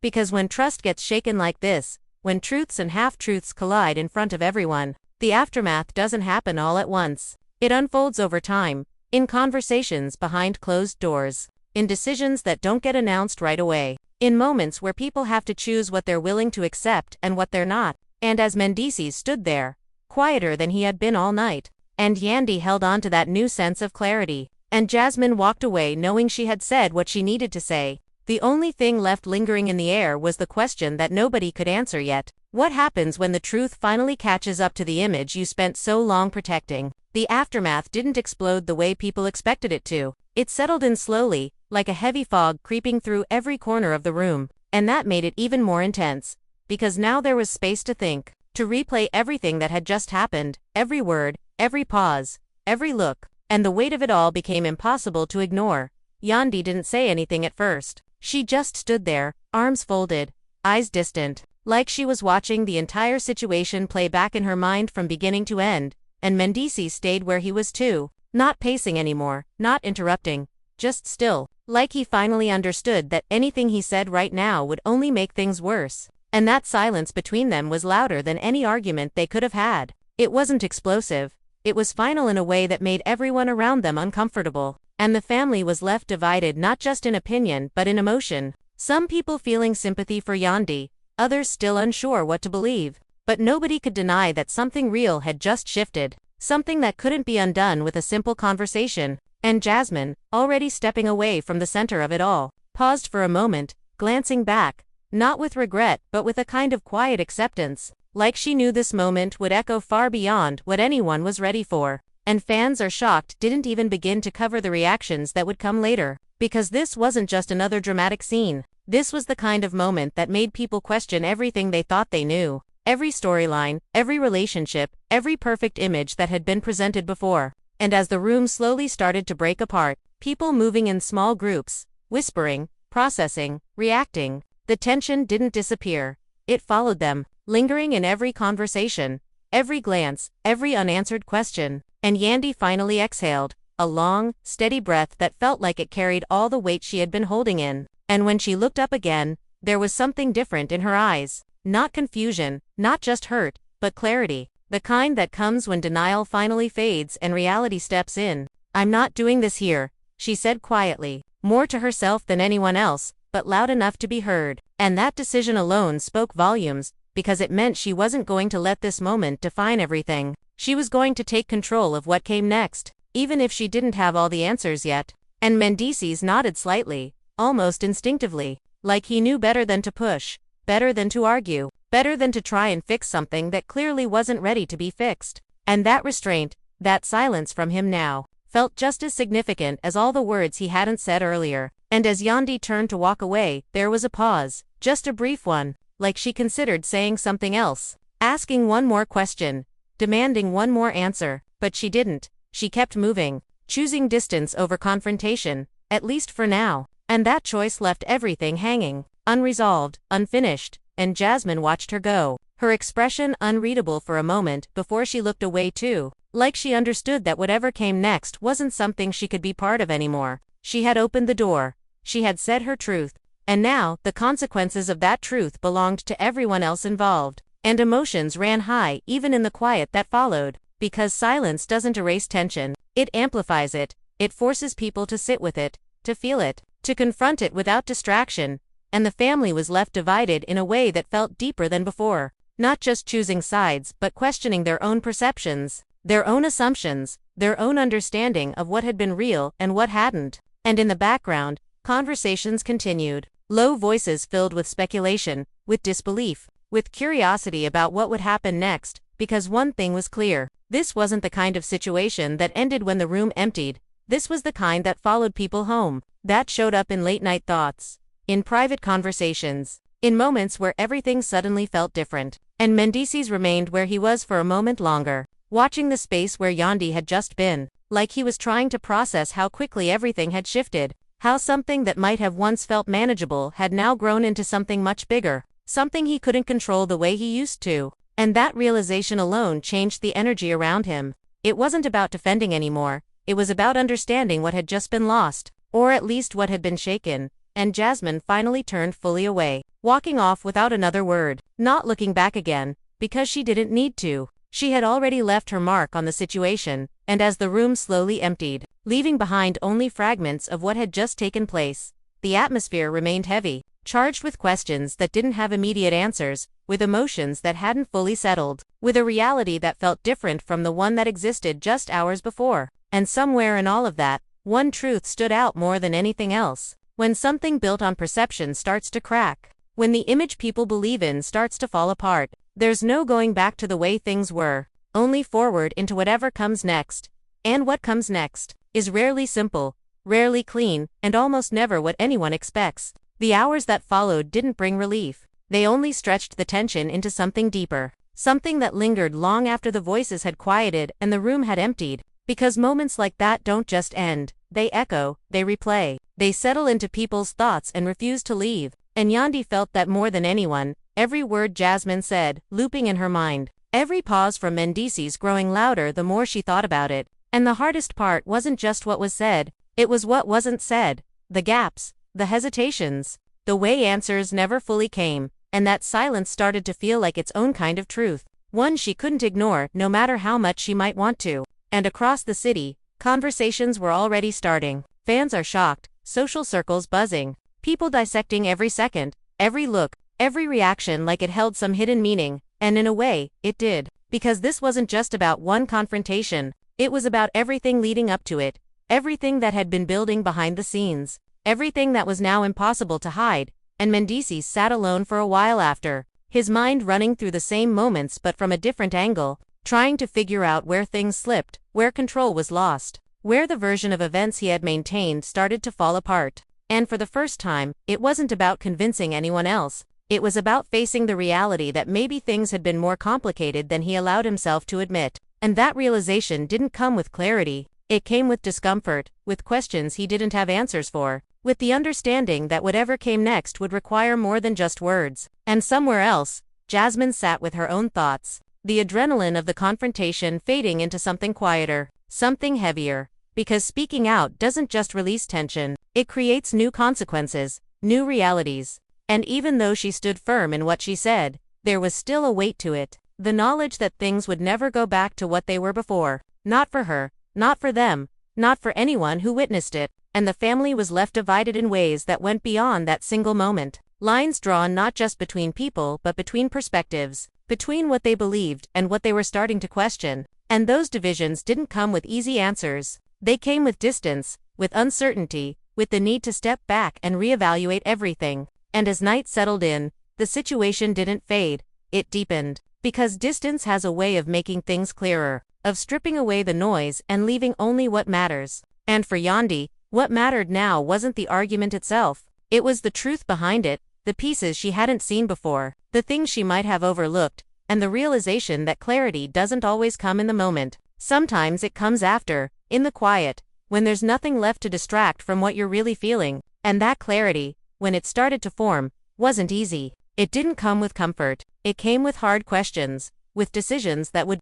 Because when trust gets shaken like this, when truths and half-truths collide in front of everyone, the aftermath doesn't happen all at once. It unfolds over time, in conversations behind closed doors, in decisions that don't get announced right away, in moments where people have to choose what they're willing to accept and what they're not. And as Mendeecees stood there, quieter than he had been all night, and Yandy held on to that new sense of clarity, and Jasmine walked away knowing she had said what she needed to say, the only thing left lingering in the air was the question that nobody could answer yet. What happens when the truth finally catches up to the image you spent so long protecting? The aftermath didn't explode the way people expected it to. It settled in slowly, like a heavy fog creeping through every corner of the room. And that made it even more intense. Because now there was space to think, to replay everything that had just happened, every word, every pause, every look. And the weight of it all became impossible to ignore. Yandy didn't say anything at first. She just stood there, arms folded, eyes distant, like she was watching the entire situation play back in her mind from beginning to end. And Mendeecees stayed where he was too, not pacing anymore, not interrupting, just still, like he finally understood that anything he said right now would only make things worse. And that silence between them was louder than any argument they could have had. It wasn't explosive. It was final in a way that made everyone around them uncomfortable. And the family was left divided not just in opinion but in emotion. Some people feeling sympathy for Yandy, others still unsure what to believe. But nobody could deny that something real had just shifted, something that couldn't be undone with a simple conversation. And Jasmine, already stepping away from the center of it all, paused for a moment, glancing back, not with regret but with a kind of quiet acceptance, like she knew this moment would echo far beyond what anyone was ready for. And fans are shocked didn't even begin to cover the reactions that would come later, because this wasn't just another dramatic scene. This was the kind of moment that made people question everything they thought they knew. Every storyline, every relationship, every perfect image that had been presented before. And as the room slowly started to break apart, people moving in small groups, whispering, processing, reacting, the tension didn't disappear. It followed them, lingering in every conversation, every glance, every unanswered question. And Yandy finally exhaled, a long, steady breath that felt like it carried all the weight she had been holding in. And when she looked up again, there was something different in her eyes. Not confusion, not just hurt, but clarity. The kind that comes when denial finally fades and reality steps in. "I'm not doing this here," she said quietly, more to herself than anyone else, but loud enough to be heard. And that decision alone spoke volumes, because it meant she wasn't going to let this moment define everything. She was going to take control of what came next, even if she didn't have all the answers yet. And Mendeecees nodded slightly, almost instinctively, like he knew better than to push, better than to argue, better than to try and fix something that clearly wasn't ready to be fixed. And that restraint, that silence from him now, felt just as significant as all the words he hadn't said earlier. And as Yandy turned to walk away, there was a pause, just a brief one, like she considered saying something else, asking one more question, demanding one more answer, but she didn't. She kept moving, choosing distance over confrontation, at least for now. And that choice left everything hanging, unresolved, unfinished, and Jasmine watched her go, her expression unreadable for a moment before she looked away too, like she understood that whatever came next wasn't something she could be part of anymore. She had opened the door, she had said her truth, and now the consequences of that truth belonged to everyone else involved. And emotions ran high even in the quiet that followed, because silence doesn't erase tension, it amplifies it, it forces people to sit with it, to feel it, to confront it without distraction. and the family was left divided in a way that felt deeper than before. Not just choosing sides, but questioning their own perceptions, their own assumptions, their own understanding of what had been real and what hadn't. And in the background, conversations continued. Low voices filled with speculation, with disbelief, with curiosity about what would happen next, because one thing was clear. This wasn't the kind of situation that ended when the room emptied. This was the kind that followed people home, that showed up in late-night thoughts, in private conversations, in moments where everything suddenly felt different. And Mendeecees remained where he was for a moment longer, watching the space where Yandi had just been, like he was trying to process how quickly everything had shifted, how something that might have once felt manageable had now grown into something much bigger, something he couldn't control the way he used to. And that realization alone changed the energy around him. It wasn't about defending anymore, it was about understanding what had just been lost, or at least what had been shaken. And Jasmine finally turned fully away, walking off without another word, not looking back again, because she didn't need to. She had already left her mark on the situation, and as the room slowly emptied, leaving behind only fragments of what had just taken place, the atmosphere remained heavy, charged with questions that didn't have immediate answers, with emotions that hadn't fully settled, with a reality that felt different from the one that existed just hours before. And somewhere in all of that, one truth stood out more than anything else. When something built on perception starts to crack, when the image people believe in starts to fall apart, there's no going back to the way things were, only forward into whatever comes next. And what comes next is rarely simple, rarely clean, and almost never what anyone expects. The hours that followed didn't bring relief. They only stretched the tension into something deeper, something that lingered long after the voices had quieted and the room had emptied. Because moments like that don't just end, they echo, they replay, they settle into people's thoughts and refuse to leave. And Yandi felt that more than anyone. Every word Jasmine said, looping in her mind, every pause from Mendeecees growing louder the more she thought about it. And the hardest part wasn't just what was said, it was what wasn't said, the gaps, the hesitations, the way answers never fully came, and that silence started to feel like its own kind of truth, one she couldn't ignore no matter how much she might want to. And across the city, conversations were already starting. Fans are shocked, social circles buzzing, people dissecting every second, every look, every reaction like it held some hidden meaning, and in a way, it did. Because this wasn't just about one confrontation, it was about everything leading up to it, everything that had been building behind the scenes, everything that was now impossible to hide. And Mendeecees sat alone for a while after, his mind running through the same moments but from a different angle, trying to figure out where things slipped, where control was lost, where the version of events he had maintained started to fall apart. And for the first time, it wasn't about convincing anyone else. It was about facing the reality that maybe things had been more complicated than he allowed himself to admit. And that realization didn't come with clarity. It came with discomfort, with questions he didn't have answers for, with the understanding that whatever came next would require more than just words. And somewhere else, Jasmine sat with her own thoughts, the adrenaline of the confrontation fading into something quieter, something heavier. Because speaking out doesn't just release tension, it creates new consequences, new realities. And even though she stood firm in what she said, there was still a weight to it. The knowledge that things would never go back to what they were before. Not for her, not for them, not for anyone who witnessed it. And the family was left divided in ways that went beyond that single moment. Lines drawn not just between people but between perspectives, between what they believed and what they were starting to question. And those divisions didn't come with easy answers. They came with distance, with uncertainty, with the need to step back and reevaluate everything. And as night settled in, the situation didn't fade, it deepened. Because distance has a way of making things clearer, of stripping away the noise and leaving only what matters. And for Yandi, what mattered now wasn't the argument itself. It was the truth behind it, the pieces she hadn't seen before, the things she might have overlooked, and the realization that clarity doesn't always come in the moment. Sometimes it comes after, in the quiet, when there's nothing left to distract from what you're really feeling. And that clarity, when it started to form, wasn't easy. It didn't come with comfort. It came with hard questions, with decisions that would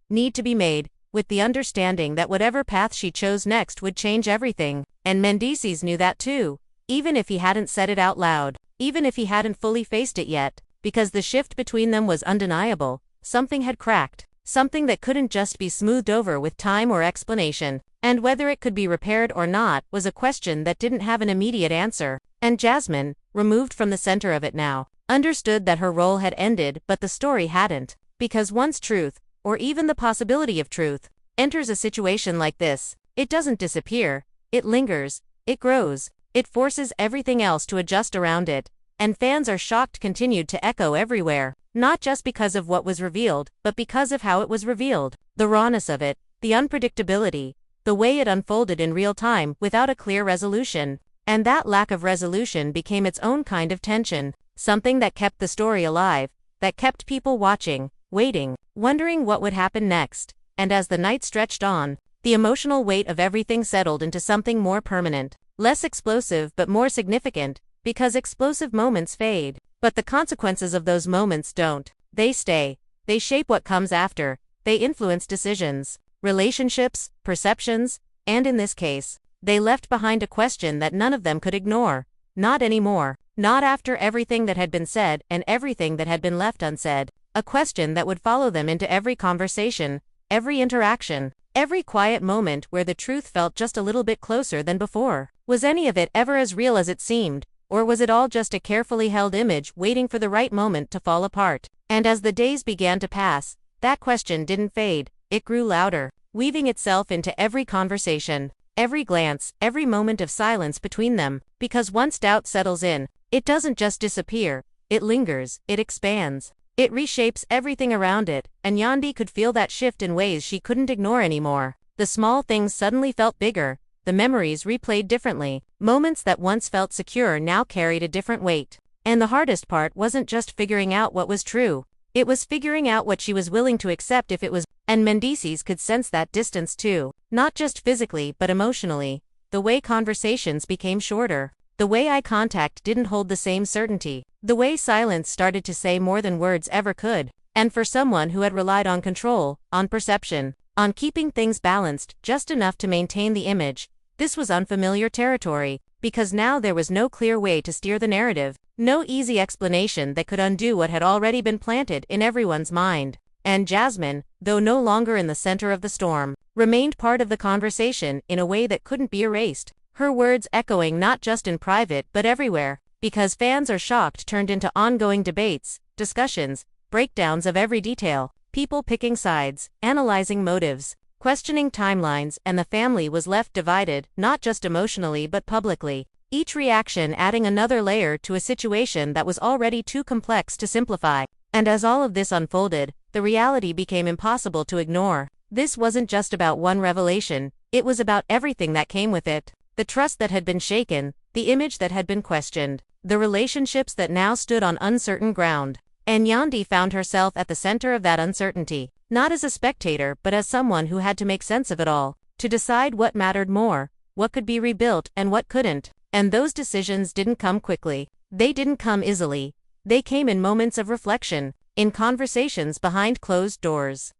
need to be made, with the understanding that whatever path she chose next would change everything. And Mendeecees knew that too, even if he hadn't said it out loud, even if he hadn't fully faced it yet, because the shift between them was undeniable. Something had cracked. something that couldn't just be smoothed over with time or explanation. And whether it could be repaired or not was a question that didn't have an immediate answer. And Jasmine, removed from the center of it now, understood that her role had ended, but the story hadn't. Because once truth, or even the possibility of truth, enters a situation like this, it doesn't disappear, it lingers, it grows, it forces everything else to adjust around it. And fans are shocked continued to echo everywhere, not just because of what was revealed, but because of how it was revealed. The rawness of it, the unpredictability, the way it unfolded in real time without a clear resolution. And that lack of resolution became its own kind of tension, something that kept the story alive, that kept people watching, waiting, wondering what would happen next. And as the night stretched on, the emotional weight of everything settled into something more permanent, less explosive but more significant, because explosive moments fade, but the consequences of those moments don't. They stay, they shape what comes after, they influence decisions, relationships, perceptions, and in this case, they left behind a question that none of them could ignore. Not anymore, not after everything that had been said and everything that had been left unsaid. A question that would follow them into every conversation, every interaction, every quiet moment where the truth felt just a little bit closer than before. Was any of it ever as real as it seemed, or was it all just a carefully held image waiting for the right moment to fall apart? And as the days began to pass, that question didn't fade, it grew louder, weaving itself into every conversation, every glance, every moment of silence between them, because once doubt settles in, it doesn't just disappear, it lingers, it expands. It reshapes everything around it, and Yandi could feel that shift in ways she couldn't ignore anymore. The small things suddenly felt bigger, the memories replayed differently, moments that once felt secure now carried a different weight. And the hardest part wasn't just figuring out what was true, it was figuring out what she was willing to accept if it was. And Mendeecees could sense that distance too, not just physically but emotionally. The way conversations became shorter, the way eye contact didn't hold the same certainty, the way silence started to say more than words ever could. And for someone who had relied on control, on perception, on keeping things balanced just enough to maintain the image, this was unfamiliar territory, because now there was no clear way to steer the narrative, no easy explanation that could undo what had already been planted in everyone's mind. And Jasmine, though no longer in the center of the storm, remained part of the conversation in a way that couldn't be erased, her words echoing not just in private but everywhere, because fans are shocked turned into ongoing debates, discussions, breakdowns of every detail, people picking sides, analyzing motives, questioning timelines, and the family was left divided, not just emotionally but publicly, each reaction adding another layer to a situation that was already too complex to simplify. And as all of this unfolded, the reality became impossible to ignore. This wasn't just about one revelation, it was about everything that came with it. The trust that had been shaken, the image that had been questioned, the relationships that now stood on uncertain ground. And Yandi found herself at the center of that uncertainty, not as a spectator but as someone who had to make sense of it all, to decide what mattered more, what could be rebuilt and what couldn't. And those decisions didn't come quickly, they didn't come easily, they came in moments of reflection, in conversations behind closed doors,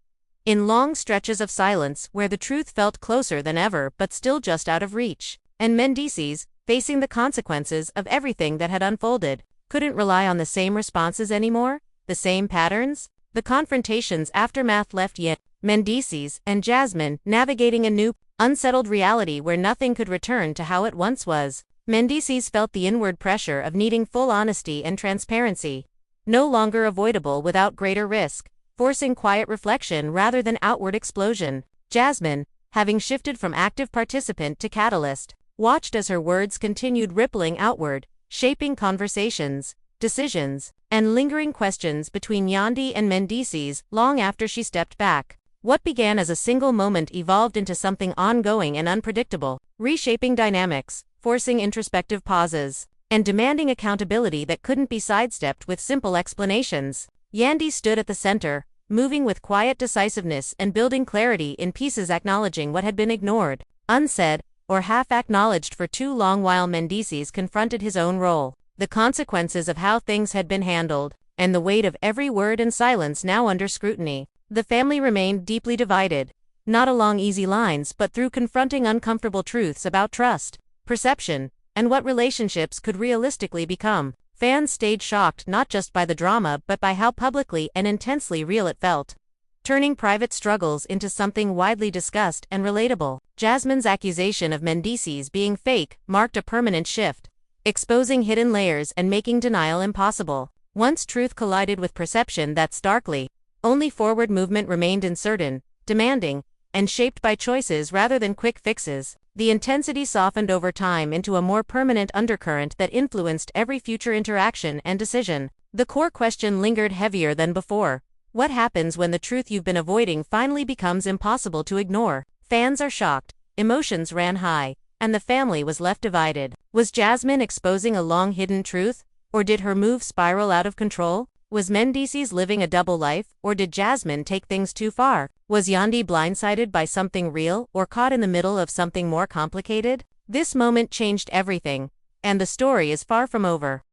in long stretches of silence where the truth felt closer than ever but still just out of reach. And Mendeecees, facing the consequences of everything that had unfolded, couldn't rely on the same responses anymore, the same patterns. The confrontation's aftermath left Mendeecees and Jasmine navigating a new, unsettled reality where nothing could return to how it once was. Mendeecees felt the inward pressure of needing full honesty and transparency, no longer avoidable without greater risk, forcing quiet reflection rather than outward explosion. Jasmine, having shifted from active participant to catalyst, watched as her words continued rippling outward, shaping conversations, decisions, and lingering questions between Yandi and Mendeecees long after she stepped back. What began as a single moment evolved into something ongoing and unpredictable, reshaping dynamics, forcing introspective pauses, and demanding accountability that couldn't be sidestepped with simple explanations. Yandi stood at the center, moving with quiet decisiveness and building clarity in pieces, acknowledging what had been ignored, unsaid, or half-acknowledged for too long while Mendeecees confronted his own role, the consequences of how things had been handled, and the weight of every word and silence now under scrutiny. The family remained deeply divided, not along easy lines but through confronting uncomfortable truths about trust, perception, and what relationships could realistically become. Fans stayed shocked not just by the drama but by how publicly and intensely real it felt. turning private struggles into something widely discussed and relatable. Jasmine's accusation of Mendeecees being fake marked a permanent shift, exposing hidden layers and making denial impossible. Once truth collided with perception that starkly, only forward movement remained uncertain, demanding, and shaped by choices rather than quick fixes. The intensity softened over time into a more permanent undercurrent that influenced every future interaction and decision. The core question lingered heavier than before. What happens when the truth you've been avoiding finally becomes impossible to ignore? Fans are shocked, emotions ran high, and the family was left divided. Was Jasmine exposing a long-hidden truth, or did her move spiral out of control? Was Mendeecees living a double life, or did Jasmine take things too far? Was Yandi blindsided by something real, or caught in the middle of something more complicated? This moment changed everything, and the story is far from over.